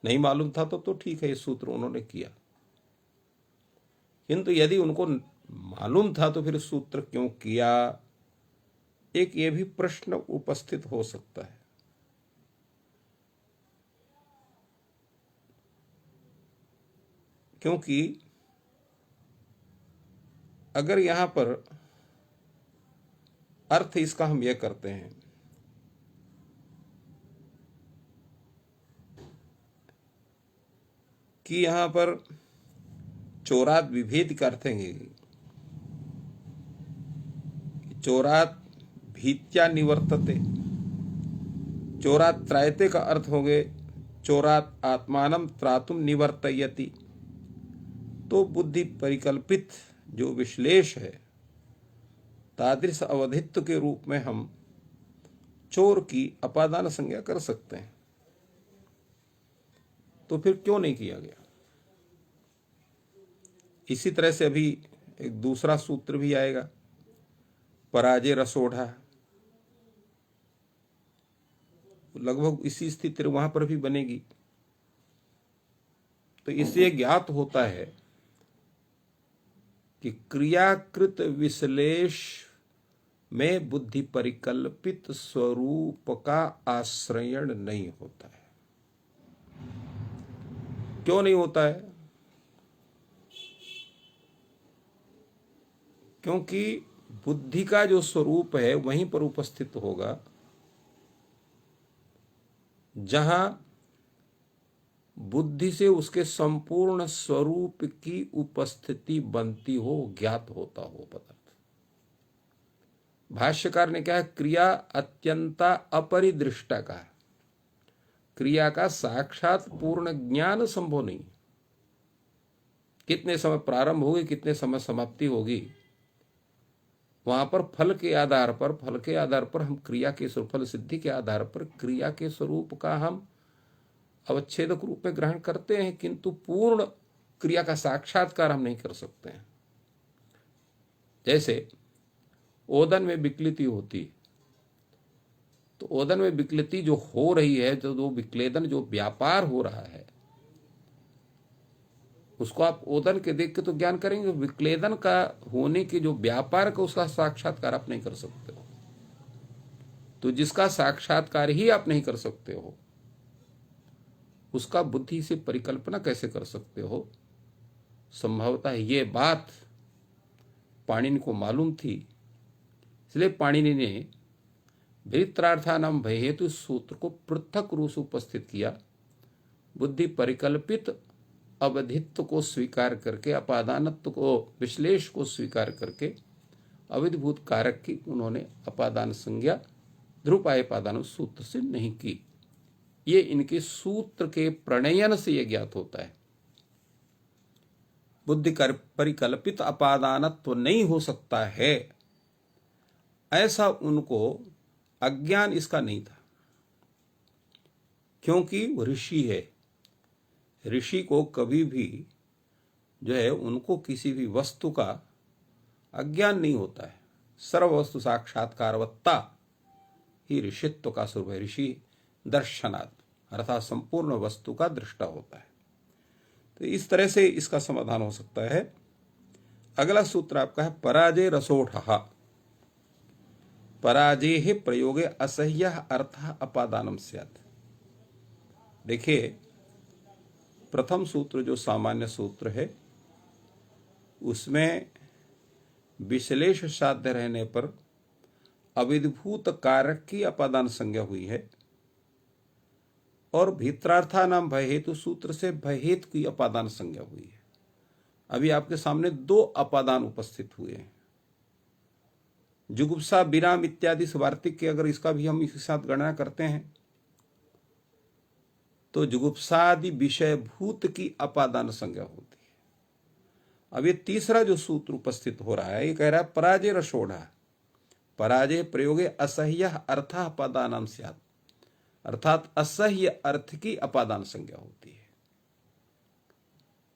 नहीं मालूम था तो ठीक है, ये सूत्र उन्होंने किया, किंतु यदि उनको मालूम था तो फिर सूत्र क्यों किया? एक ये भी प्रश्न उपस्थित हो सकता है। क्योंकि अगर यहां पर अर्थ इसका हम यह करते हैं कि यहां पर चोरात विभेद का अर्थ है, चोरात भीत्या निवर्तते, चोरात त्रायते का अर्थ हो गए चोरात आत्मानम त्रातुम निवर्तयति। तो बुद्धि परिकल्पित जो विश्लेष है, तादृश अवधित्व के रूप में हम चोर की अपादान संज्ञा कर सकते हैं। तो फिर क्यों नहीं किया गया? इसी तरह से अभी एक दूसरा सूत्र भी आएगा, पराजय रसोढ़ा। लगभग इसी स्थिति वहां पर भी बनेगी। तो इससे ज्ञात होता है कि क्रियाकृत विश्लेष में बुद्धि परिकल्पित स्वरूप का आश्रयण नहीं होता है। क्यों नहीं होता है? क्योंकि बुद्धि का जो स्वरूप है वहीं पर उपस्थित होगा जहां बुद्धि से उसके संपूर्ण स्वरूप की उपस्थिति बनती हो, ज्ञात होता हो पदार्थ। भाष्यकार ने कहा क्रिया अत्यंता अपरिदृष्टा का, क्रिया का साक्षात पूर्ण ज्ञान संभव नहीं। कितने समय प्रारंभ होगी, कितने समय समाप्ति होगी, वहां पर फल के आधार पर हम क्रिया के स्वरूप, फल सिद्धि के आधार पर क्रिया के स्वरूप का हम अवच्छेदक रूप में ग्रहण करते हैं, किंतु पूर्ण क्रिया का साक्षात्कार हम नहीं कर सकते हैं। जैसे ओदन में विकृति होती, तो ओदन में विकृति जो हो रही है, जो विक्लेदन, जो व्यापार हो रहा है, उसको आप ओदन के देख के तो ज्ञान करेंगे। विक्लेदन का होने के जो व्यापार का, उसका साक्षात्कार आप नहीं कर सकते हो। तो जिसका साक्षात्कार ही आप नहीं कर सकते हो, उसका बुद्धि से परिकल्पना कैसे कर सकते हो? संभवतः ये बात पाणिनि को मालूम थी, इसलिए पाणिनि ने वृत्रार्थानाम भय हेतु सूत्र को पृथक रूप से उपस्थित किया। बुद्धि परिकल्पित अवधित्व को स्वीकार करके, अपादानत्व को, विश्लेष को स्वीकार करके अविधिभूत कारक की उन्होंने अपादान संज्ञा ध्रुपायपादान सूत्र से नहीं की। ये इनके सूत्र के प्रणयन से यह ज्ञात होता है। बुद्धि कर परिकल्पित अपादानत्व नहीं हो सकता है, ऐसा उनको अज्ञान इसका नहीं था, क्योंकि वो ऋषि है। ऋषि को कभी भी जो है, उनको किसी भी वस्तु का अज्ञान नहीं होता है। सर्व वस्तु साक्षात्कारवत्ता ही ऋषित्व का स्वरूप है। ऋषि दर्शनात्, अर्थात संपूर्ण वस्तु का दृष्टा होता है। तो इस तरह से इसका समाधान हो सकता है। अगला सूत्र आपका है पराजय रसोढ़। पराजय प्रयोगे असह्य अर्थ अपादानम स्यात्। देखिए, प्रथम सूत्र जो सामान्य सूत्र है, उसमें विश्लेष साध्य रहने पर अविधिभूत कारक की अपादान संज्ञा हुई है, और भीतरार्था नाम भय हेतु सूत्र से भय हेतु की अपादान संज्ञा हुई है। अभी आपके सामने दो अपादान उपस्थित हुए हैं। जुगुप्सा विराम इत्यादि वार्तिक के अगर इसका भी हम इसके साथ गणना करते हैं तो जुगुप्सादि विषय भूत की अपादान संज्ञा होती है। अब ये तीसरा जो सूत्र उपस्थित हो रहा है, ये कह रहा है पराजय रसोढ़, पराजय प्रयोगे असह्य अर्थ अपादानम स्यात्, अर्थात असह्य अर्थ की अपादान संज्ञा होती है।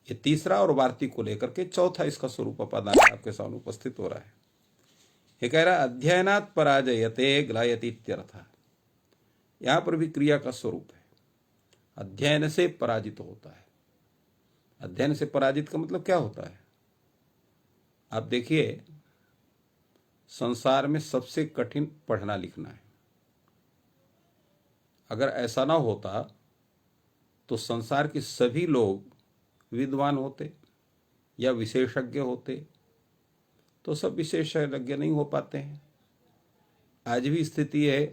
ये तीसरा और वार्तिक को लेकर के चौथा इसका स्वरूप अपादान आपके सामने उपस्थित हो रहा है। ये कह रहा है अध्ययनात् पराजयते ग्लायति इत्यर्थ। यहां पर भी क्रिया का स्वरूप है, अध्ययन से पराजित होता है। अध्ययन से पराजित का मतलब क्या होता है? आप देखिए, संसार में सबसे कठिन पढ़ना लिखना है। अगर ऐसा ना होता तो संसार के सभी लोग विद्वान होते या विशेषज्ञ होते, तो सब विशेषज्ञ नहीं हो पाते हैं। आज भी स्थिति है,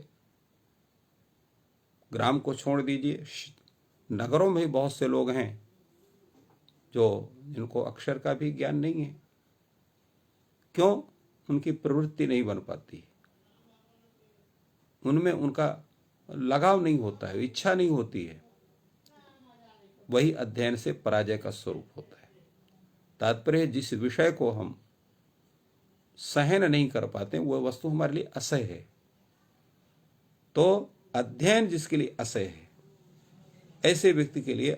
ग्राम को छोड़ दीजिए, नगरों में बहुत से लोग हैं जिनको अक्षर का भी ज्ञान नहीं है। क्यों? उनकी प्रवृत्ति नहीं बन पाती, उनमें उनका लगाव नहीं होता है, इच्छा नहीं होती है। वही अध्ययन से पराजय का स्वरूप होता है। तात्पर्य जिस विषय को हम सहन नहीं कर पाते, वह वस्तु हमारे लिए असह्य है। तो अध्ययन जिसके लिए असह्य है, ऐसे व्यक्ति के लिए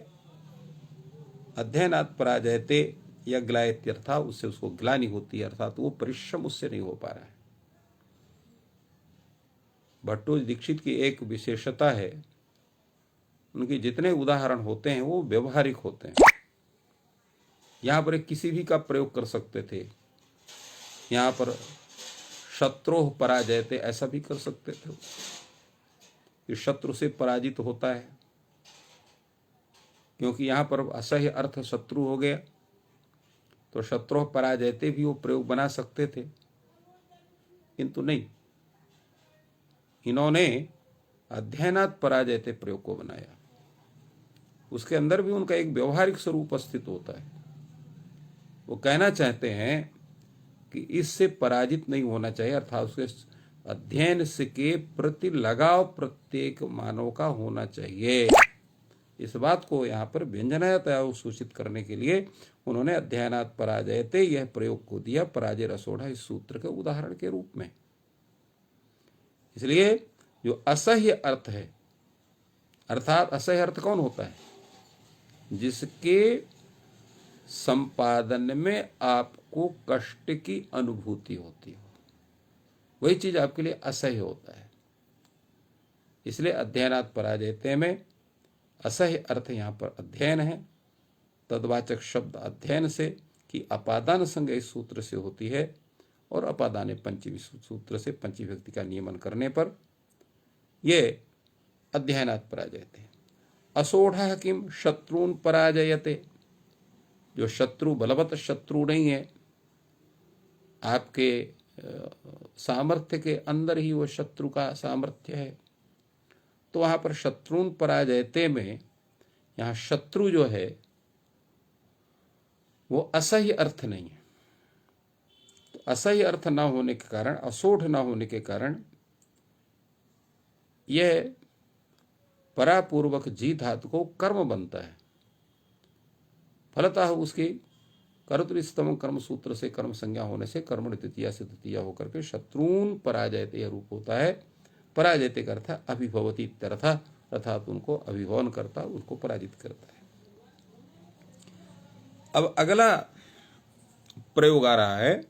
अध्ययनात् पराजयते या ग्लायत्यर्था, उससे उसको ग्लानि होती है, अर्थात वो परिश्रम उससे नहीं हो पा रहा है। भट्टोजी दीक्षित की एक विशेषता है, उनके जितने उदाहरण होते हैं वो व्यवहारिक होते हैं। यहां पर किसी भी का प्रयोग कर सकते थे, यहां पर शत्रुः पराजयते ऐसा भी कर सकते थे कि शत्रु से पराजित होता है, क्योंकि यहां पर असह्य अर्थ शत्रु हो गया, तो शत्रुः पराजयते भी वो प्रयोग बना सकते थे, किंतु नहीं, इन्होंने अध्ययनात् पराजयते प्रयोग को बनाया। उसके अंदर भी उनका एक व्यवहारिक स्वरूप उपस्थित होता है। वो कहना चाहते हैं कि इससे पराजित नहीं होना चाहिए, अर्थात उसके अध्ययन से के प्रति लगाव प्रत्येक मानव का होना चाहिए। इस बात को यहाँ पर व्यंजनातया सूचित करने के लिए उन्होंने अध्ययनात् पराजयते यह प्रयोग को दिया, पराजय रसोढ़ा इस सूत्र के उदाहरण के रूप में। इसलिए जो असह्य अर्थ है, अर्थात असह्य अर्थ कौन होता है? जिसके संपादन में आपको कष्ट की अनुभूति होती हो, वही चीज आपके लिए असह्य होता है। इसलिए अध्ययनात् पराजयते में असह्य अर्थ यहां पर अध्ययन है। तद्वाचक शब्द अध्ययन से कि अपादान संज्ञा इस सूत्र से होती है, और अपादाने पंचमी सूत्र से पंचमी व्यक्ति का नियमन करने पर ये अध्ययनात् पराजयते। असोढ़ किम शत्रून् पराजयते, जो शत्रु बलवत शत्रु नहीं है, आपके सामर्थ्य के अंदर ही वो शत्रु का सामर्थ्य है, तो वहां पर शत्रून् पराजयते में यहाँ शत्रु जो है वो असह्य अर्थ नहीं है। तो असह्य अर्थ ना होने के कारण, असोढ़ ना होने के कारण यह परापूर्वक जी धातु को कर्म बनता है। फलतः उसकी कर्तृस्तम कर्म सूत्र से कर्म संज्ञा होने से कर्मणि तृतीया से तृतीया होकर के शत्रून् पराजयते यह रूप होता है। पराजयते का अर्थ अभिभवती इत्यर्थ, अर्थात उनको अभिभवन करता, उनको पराजित करता है। अब अगला प्रयोग आ रहा है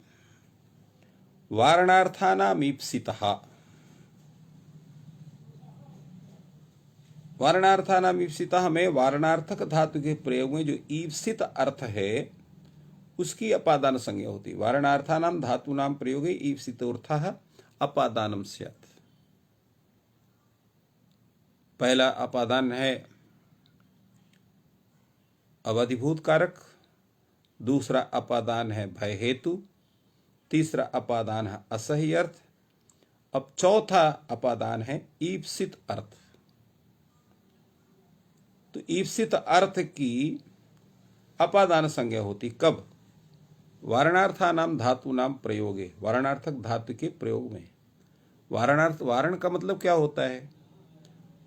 वारणार्थानाम ईप्सितः। वारणार्थानाम ईप्सितः में वारणार्थक धातु के प्रयोग में जो ईप्सित अर्थ है उसकी अपादान संज्ञा होती है। वारणार्थानाम धातूनाम प्रयोगे ईप्सितोर्थः अपादानम स्यात्। पहला अपादान है अवधिभूत कारक, दूसरा अपादान है भय हेतु, तीसरा अपादान है असह्य अर्थ, अब चौथा अपादान है ईप्सित अर्थ। तो ईप्सित अर्थ की अपादान संज्ञा होती कब? वारणार्थानाम धातूनाम प्रयोगे, वारणार्थक धातु के प्रयोग में। वारणार्थ, वारण का मतलब क्या होता है?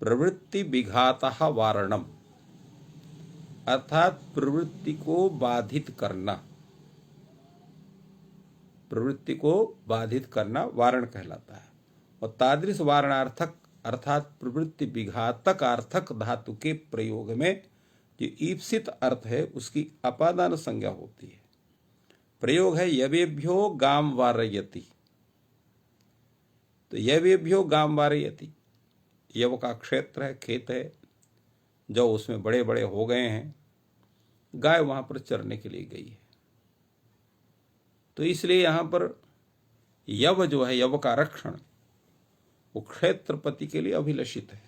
प्रवृत्ति विघातः वारणम, अर्थात प्रवृत्ति को बाधित करना। प्रवृत्ति को बाधित करना वारण कहलाता है। और तादृश वारणार्थक अर्थात प्रवृत्ति विघातक अर्थक धातु के प्रयोग में जो ईप्सित अर्थ है उसकी अपादान संज्ञा होती है। प्रयोग है यवेभ्यो गाम वारयति। तो यवेभ्यो गाम वारयति, यव का क्षेत्र है, खेत है, जो उसमें बड़े बड़े हो गए हैं, गाय वहां पर चरने के लिए गई है। तो इसलिए यहां पर यव जो है, यव का रक्षण, वो क्षेत्रपति के लिए अभिलषित है।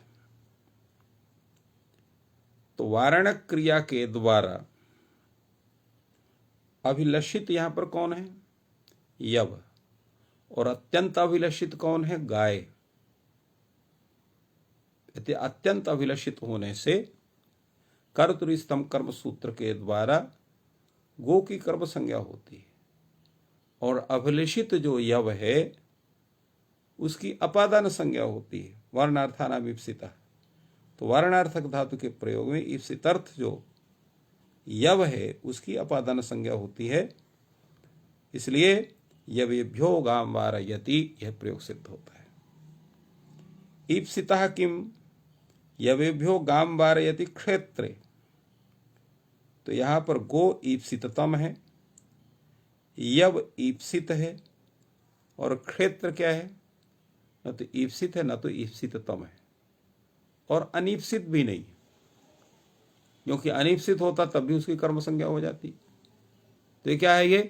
तो वारणक क्रिया के द्वारा अभिलषित यहां पर कौन है? यव। और अत्यंत अभिलषित कौन है? गाय। अत्यंत अभिलषित होने से कर्तृस्तम कर्म सूत्र के द्वारा गो की कर्म संज्ञा होती है, और अभिलषित जो यव है उसकी अपादान संज्ञा होती है। वर्णार्थानाम ईप्सितः, तो वर्णार्थक धातु के प्रयोग में ईप्सितर्थ जो यव है उसकी अपादान संज्ञा होती है। इसलिए यवेभ्यो गाम वारयति, यह प्रयोग सिद्ध होता है। ईप्सितः किम यवेभ्यो गाम वारयति क्षेत्रे, तो यहां पर गो ईप्सिततम है, यव ईप्सित है, और क्षेत्र क्या है? न तो ईप्सित है न तो ईप्सिततम है, और अनीप्सित भी नहीं, क्योंकि अनीप्सित होता तब भी उसकी कर्म संज्ञा हो जाती। तो ये क्या है?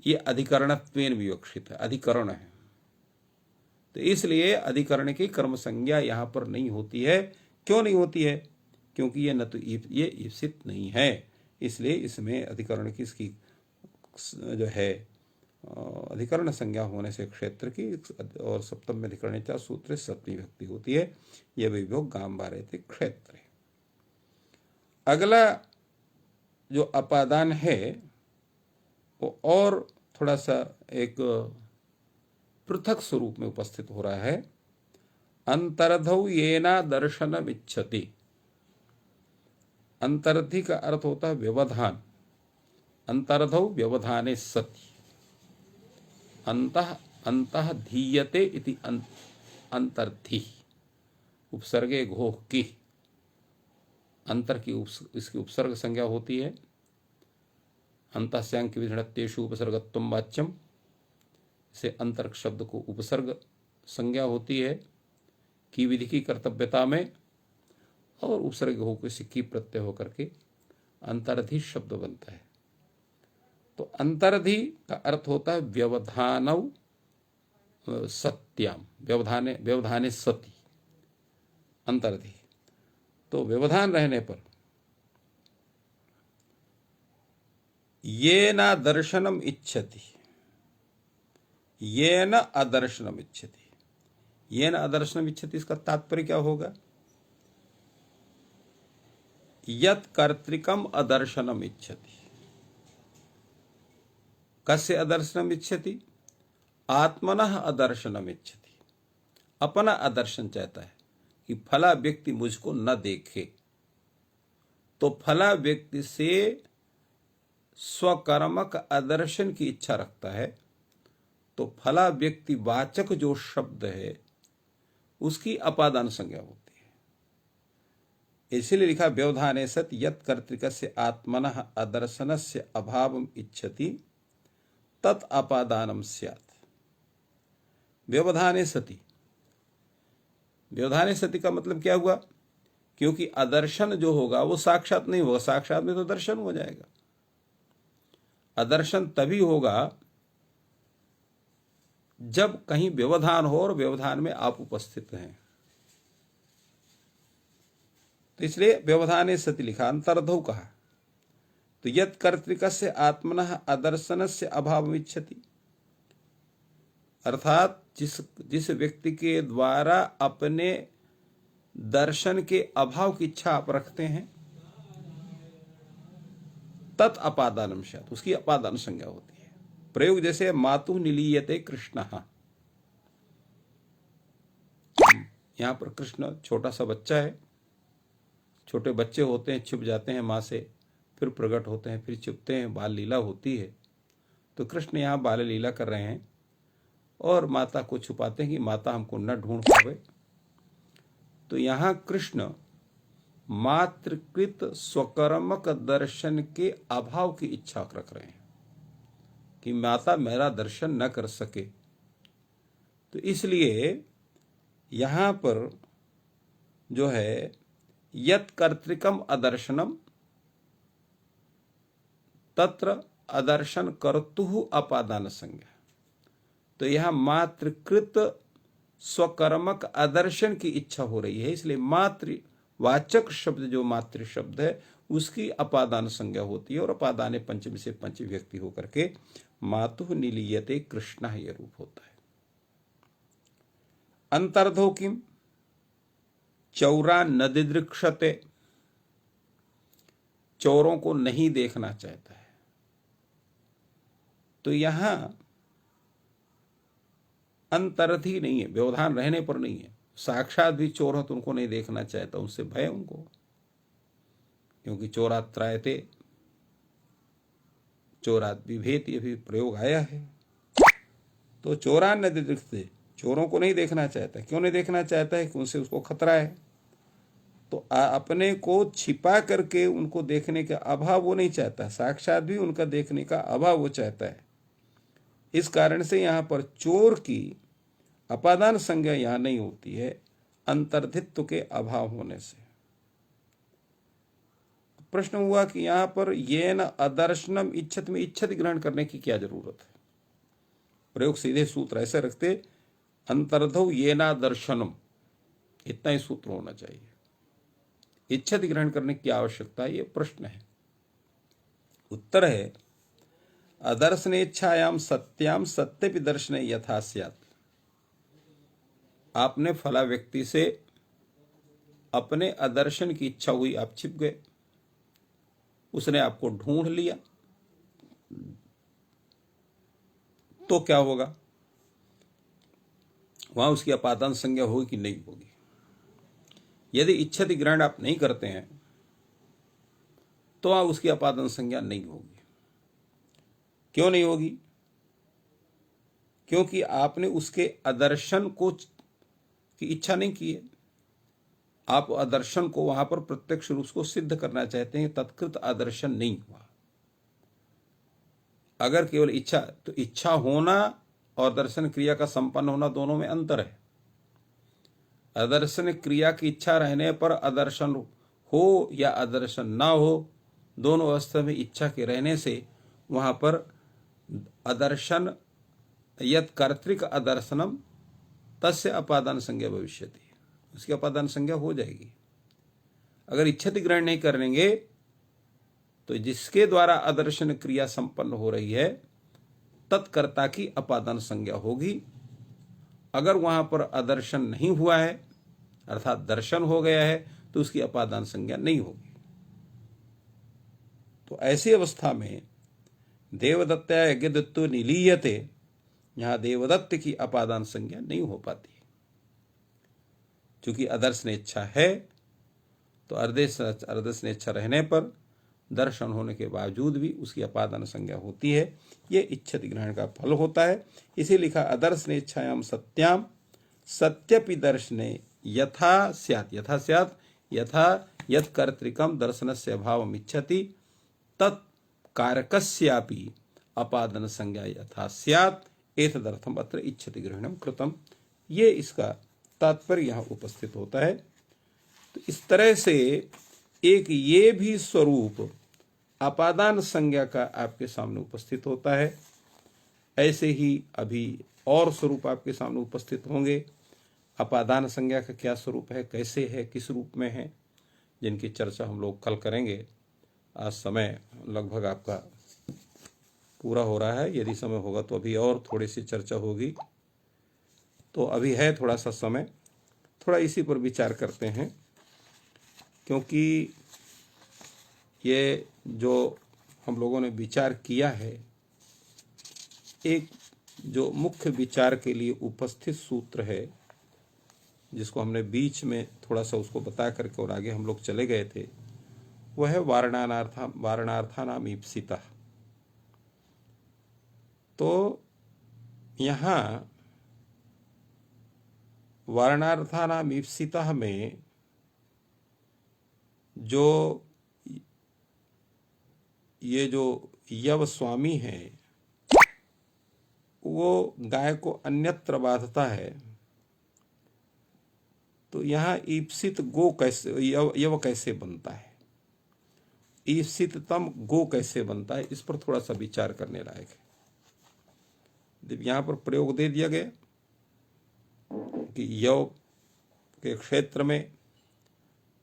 ये अधिकरणत्वेन विवक्षित है, अधिकरण है। तो इसलिए अधिकरण की कर्म संज्ञा यहां पर नहीं होती है। क्यों नहीं होती है? क्योंकि ये न तो ये ईप्सित नहीं है, इसलिए इसमें अधिकरण की इसकी जो है अधिकरण संज्ञा होने से क्षेत्र की, और सप्तम में अधिकरणेचा सूत्र सप्तमी विभक्ति होती है। यह विभोग गाम वारयति क्षेत्र। अगला जो अपादान है वो और थोड़ा सा एक पृथक स्वरूप में उपस्थित हो रहा है। अंतर्धौ येना दर्शनम इच्छति। अंतर्धि का अर्थ होता है व्यवधान। अंतर्धौ व्यवधाने सति, अंतः अंतः धीयते इति अंतर्धि। उपसर्गे घोह की, अंतर की इसकी उपसर्ग संज्ञा होती है। अंतस्यांक विधणत्येषु उपसर्गत्वं वाच्यम, से अंतर शब्द को उपसर्ग संज्ञा होती है की विधि की कर्तव्यता में, और उपसर्ग हो किसी की प्रत्यय होकर के अंतर्धि शब्द बनता है। तो अंतर्धि का अर्थ होता है व्यवधानौ सत्याम, व्यवधाने सति, अंतर्धि। तो व्यवधान रहने पर ये न दर्शनम इच्छति, ये न अदर्शनम इच्छति। ये न अदर्शनम इच्छति, इसका तात्पर्य क्या होगा? यत् कर्तृकम अदर्शनम इच्छति। कस्य अदर्शनम इच्छति? आत्मनः अदर्शनम इच्छति। अपना अदर्शन चाहता है कि फला व्यक्ति मुझको न देखे। तो फला व्यक्ति से स्वकर्मक अदर्शन की इच्छा रखता है, तो फला व्यक्ति वाचक जो शब्द है उसकी अपादान संज्ञा होती है। इसलिए लिखा व्यवधाने सत यत् कर्तृकस्य आत्मनः अदर्शनस्य अभावम इच्छति तत् अपादानम स्यात्। व्यवधाने सति, व्यवधाने सति का मतलब क्या हुआ? क्योंकि अदर्शन जो होगा वो साक्षात नहीं होगा, साक्षात में तो दर्शन हो जाएगा। अदर्शन तभी होगा जब कहीं व्यवधान हो और व्यवधान में आप उपस्थित हैं। तो इसलिए व्यवधाने सति लिखा, अंतर्धौ कहा। तो यत् कर्तृकस्य आत्मनः अदर्शनस्य अभावम इच्छति, अर्थात जिस व्यक्ति के द्वारा अपने दर्शन के अभाव की इच्छा आप रखते हैं, तत् अपादानम स्यात्, उसकी अपादान संज्ञा होती है। प्रयोग जैसे मातु निलीयते कृष्णः, यहां पर कृष्ण छोटा सा बच्चा है। छोटे बच्चे होते हैं, छुप जाते हैं मां से, फिर प्रकट होते हैं, फिर छुपते हैं, बाल लीला होती है। तो कृष्ण यहाँ बाल लीला कर रहे हैं और माता को छुपाते हैं कि माता हमको न ढूंढ पावे। तो यहाँ कृष्ण मातृकृत स्वकर्मक दर्शन के अभाव की इच्छा रख रहे हैं कि माता मेरा दर्शन न कर सके। तो इसलिए यहां पर जो है यत् कर्तृकम अदर्शनम तत्र अदर्शन कर्तुः अपादान संज्ञा। तो यहां मातृकृत स्वकर्मक अदर्शन की इच्छा हो रही है, इसलिए मातृ वाचक शब्द जो मातृ शब्द है उसकी अपादान संज्ञा होती है, और अपादाने पंचमी से पंचमी व्यक्ति होकर के मातुः निलीयते कृष्णः यह रूप होता है। अंतर्धो किम चौरा न दिदृक्षते, चोरों को नहीं देखना चाहता है। तो यहां अंतर्धि नहीं है, व्यवधान रहने पर नहीं है। साक्षात भी चोर हो तो उनको नहीं देखना चाहता, उनसे भय उनको, क्योंकि चोरात्रायते, चोरात विभेद, ये भी प्रयोग आया है। तो चोरान न दिदृक्षते, चोरों को नहीं देखना चाहता। क्यों नहीं देखना चाहता है? कि उनसे उसको खतरा है। तो अपने को छिपा करके उनको देखने का अभाव वो नहीं चाहता, साक्षात भी उनका देखने का अभाव वो चाहता है। इस कारण से यहाँ पर चोर की अपादान संज्ञा यहाँ नहीं होती है, अंतर्धित्व के अभाव होने से। प्रश्न हुआ कि यहाँ पर ये न अदर्शनम इच्छत में इच्छत ग्रहण करने की क्या जरूरत है? प्रयोग सीधे सूत्र ऐसे रखते, अंतर्धव ये ना दर्शनम, इतना ही सूत्र होना चाहिए। इच्छत ग्रहण करने की आवश्यकता है, ये प्रश्न है। उत्तर है अदर्शनेच्छायाम सत्याम सत्यपि दर्शने यथा स्यात्। आपने फला व्यक्ति से अपने अदर्शन की इच्छा हुई, आप छिप गए, उसने आपको ढूंढ लिया, तो क्या होगा? वहां उसकी अपादान संज्ञा होगी कि नहीं होगी? यदि इच्छति ग्रहण आप नहीं करते हैं तो वहां उसकी अपादान संज्ञा नहीं होगी। क्यों नहीं होगी? क्योंकि आपने उसके अदर्शन को की इच्छा नहीं की है। आप अदर्शन को वहां पर प्रत्यक्ष रूप को सिद्ध करना चाहते हैं, तत्कृत अदर्शन नहीं हुआ। अगर केवल इच्छा, तो इच्छा होना और दर्शन क्रिया का संपन्न होना दोनों में अंतर है। अदर्शन क्रिया की इच्छा रहने पर अदर्शन हो या अदर्शन ना हो, दोनों अवस्था में इच्छा के रहने से वहां पर अदर्शन यत् कर्तृक अदर्शनम तस्य अपादान संज्ञा भविष्यति, उसकी अपादान संज्ञा हो जाएगी। अगर इच्छति ग्रहण नहीं करेंगे तो जिसके द्वारा अदर्शन क्रिया संपन्न हो रही है तत्कर्ता की अपादान संज्ञा होगी। अगर वहां पर अदर्शन नहीं हुआ है, अर्थात दर्शन हो गया है, तो उसकी अपादान संज्ञा नहीं होगी। तो ऐसी अवस्था में देवदत्ता यज्ञदत्तो निलीयते, यहां देवदत्त की अपादान संज्ञा नहीं हो पाती। क्योंकि अदर्शन इच्छा है, तो अर्धस इच्छा रहने पर दर्शन होने के बावजूद भी उसकी अपादान संज्ञा होती है। ये इच्छति ग्रहण का फल होता है। इसे लिखा अदर्शन इच्छायाम सत्याम सत्यपि दर्शने यथा स्यात्, यथा स्यात् यथा यत् कर्तृकम दर्शनस्य अभावम इच्छति तत् कारकस्यापि अपादन संज्ञा यथा स्यात् एतदर्थम अत्र इच्छति ग्रहणम कृतम। ये इसका तात्पर्य यहाँ उपस्थित होता है। तो इस तरह से एक ये भी स्वरूप अपादान संज्ञा का आपके सामने उपस्थित होता है। ऐसे ही अभी और स्वरूप आपके सामने उपस्थित होंगे। अपादान संज्ञा का क्या स्वरूप है, कैसे है, किस रूप में है, जिनकी चर्चा हम लोग कल करेंगे। आज समय लगभग आपका पूरा हो रहा है। यदि समय होगा तो अभी और थोड़ी सी चर्चा होगी। तो अभी है थोड़ा सा समय, थोड़ा इसी पर विचार करते हैं। क्योंकि ये जो हम लोगों ने विचार किया है, एक जो मुख्य विचार के लिए उपस्थित सूत्र है, जिसको हमने बीच में थोड़ा सा उसको बता करके और आगे हम लोग चले गए थे, वह है वारणार्थानाम ईप्सिता। तो यहाँ वारणार्थानाम ईप्सिता में जो ये जो यव स्वामी है वो गाय को अन्यत्र बांधता है। तो यहाँ ईप्सित गो कैसे, यव कैसे बनता है, ईप्सिततम गो कैसे बनता है, इस पर थोड़ा सा विचार करने लायक है। यहाँ पर प्रयोग दे दिया गया कि यव के क्षेत्र में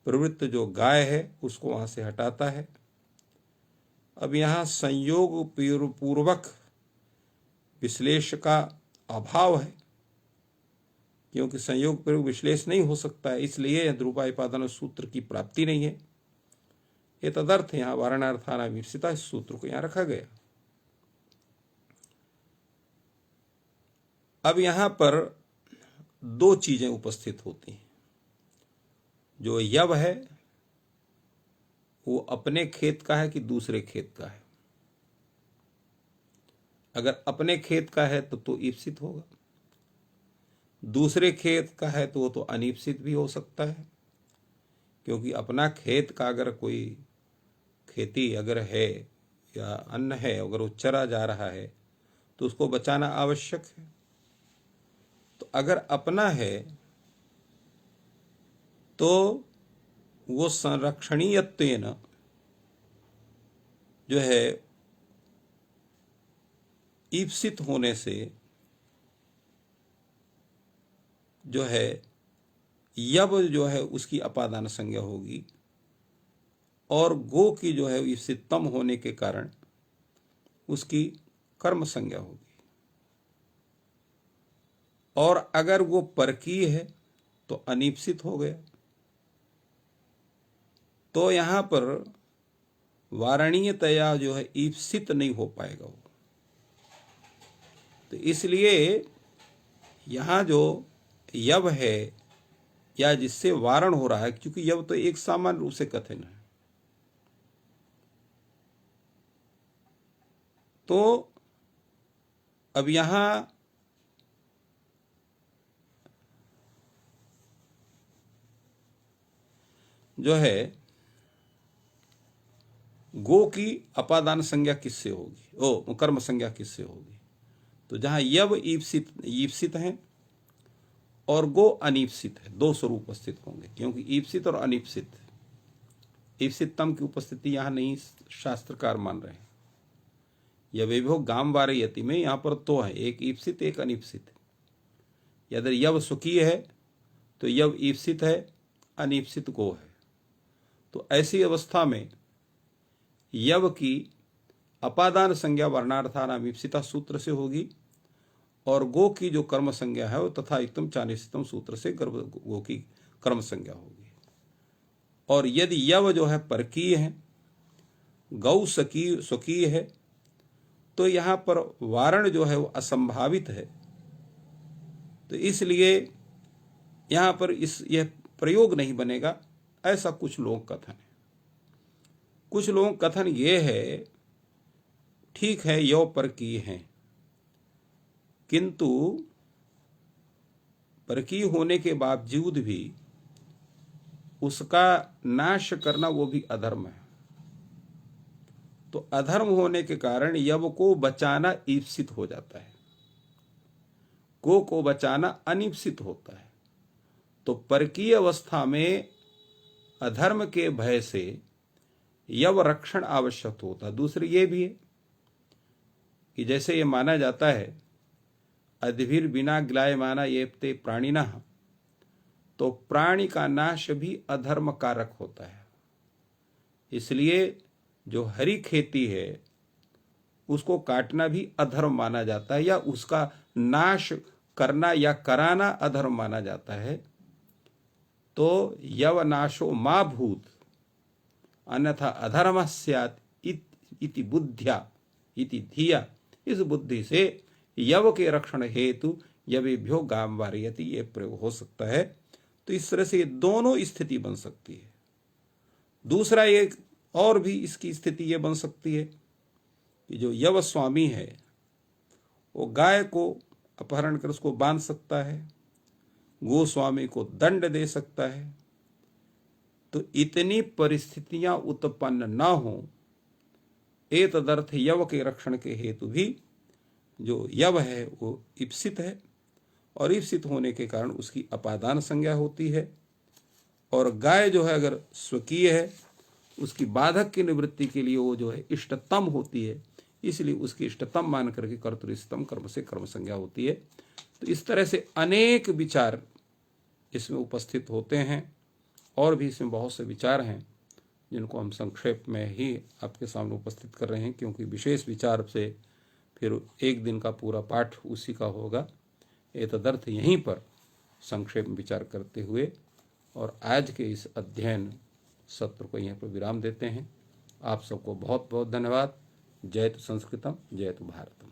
प्रवृत्त जो गाय है उसको वहां से हटाता है। अब यहाँ संयोग पूर्वक विश्लेष का अभाव है, क्योंकि संयोग पूर्वक विश्लेष नहीं हो सकता है, इसलिए ध्रुवापादान सूत्र की प्राप्ति नहीं है। ये तदर्थ यहाँ वारणार्थानाम ईप्सिता इस सूत्र को यहाँ रखा गया। अब यहाँ पर दो चीजें उपस्थित होती हैं। जो यव है वो अपने खेत का है कि दूसरे खेत का है। अगर अपने खेत का है तो ईप्सित होगा, दूसरे खेत का है तो वो तो अनीप्सित भी हो सकता है। क्योंकि अपना खेत का अगर कोई खेती अगर है या अन्न है, अगर वो चरा जा रहा है तो उसको बचाना आवश्यक है। तो अगर अपना है तो वो संरक्षणीयत्वेन जो है ईप्सित होने से जो है यव जो है उसकी अपादान संज्ञा होगी, और गो की जो है ईप्सितम होने के कारण उसकी कर्म संज्ञा होगी। और अगर वो परकीय है तो अनीप्सित हो गया। तो यहां पर वारणीयतया जो है ईप्सित नहीं हो पाएगा वो। तो इसलिए यहां जो यव है या जिससे वारण हो रहा है, क्योंकि यव तो एक सामान्य रूप से कथन है, तो अब यहां जो है गो की अपादान संज्ञा किससे होगी, ओ कर्म संज्ञा किससे होगी। तो जहां यव ईप्सित है और गो अनीप्सित है, दो स्वरूप उपस्थित होंगे। क्योंकि ईप्सित और अनीप्सित, ईप्सितम की उपस्थिति यहां नहीं शास्त्रकार मान रहे हैं। यह विभोग गाम वारयति में यहां पर तो है, एक ईप्सित एक अनीप्सित। यदि यव स्वकीय है तो यव ईप्सित है, अनीप्सित गो है। तो ऐसी अवस्था में यव की अपादान संज्ञा वर्णार्थानाम ईप्सिता सूत्र से होगी, और गो की जो कर्म संज्ञा है वो तथा एकदम चानिस्तम सूत्र से गो की कर्म संज्ञा होगी। और यदि यव जो है परकीय है, गौ स्वकीय है, तो यहां पर वारण जो है वो असंभावित है। तो इसलिए यहां पर यह प्रयोग नहीं बनेगा, ऐसा कुछ लोग कथन है। कुछ लोग कथन ये है, ठीक है यव परकीय है, किंतु परकीय होने के बावजूद भी उसका नाश करना वो भी अधर्म है। तो अधर्म होने के कारण यव को बचाना ईप्सित हो जाता है, गो को बचाना अनीप्सित होता है। तो परकीय अवस्था में अधर्म के भय से यव रक्षण आवश्यक होता है। दूसरी ये भी है कि जैसे ये माना जाता है अद्भिर बिना ग्लायमाना येप्ते प्राणिनः, तो प्राणी का नाश भी अधर्म कारक होता है। इसलिए जो हरी खेती है उसको काटना भी अधर्म माना जाता है, या उसका नाश करना या कराना अधर्म माना जाता है। तो यव नाशो मा भूत अन्यथा अधर्म स्यात् इति बुद्ध्या इति धिया, इस बुद्धि से यव के रक्षण हेतु यवेभ्यो गाम वारयति ये प्रयोग हो सकता है। तो इस तरह से दोनों स्थिति बन सकती है। दूसरा एक और भी इसकी स्थिति ये बन सकती है कि जो यव स्वामी है वो गाय को अपहरण कर उसको बांध सकता है, गोस्वामी को दंड दे सकता है। तो इतनी परिस्थितियां उत्पन्न न हो, एतदर्थ यव के रक्षण के हेतु भी जो यव है वो ईप्सित है, और ईप्सित होने के कारण उसकी अपादान संज्ञा होती है। और गाय जो है अगर स्वकीय है, उसकी बाधक की निवृत्ति के लिए वो जो है इष्टतम होती है, इसलिए उसकी इष्टतम मान करके कर्तृष्टतम कर्म से कर्म संज्ञा होती है। तो इस तरह से अनेक विचार इसमें उपस्थित होते हैं, और भी इसमें बहुत से विचार हैं जिनको हम संक्षेप में ही आपके सामने उपस्थित कर रहे हैं, क्योंकि विशेष विचार से फिर एक दिन का पूरा पाठ उसी का होगा। एतदर्थ यहीं पर संक्षेप में विचार करते हुए और आज के इस अध्ययन सत्र को यहीं पर विराम देते हैं। आप सबको बहुत बहुत धन्यवाद। जयतु संस्कृतम, जयतु भारतम।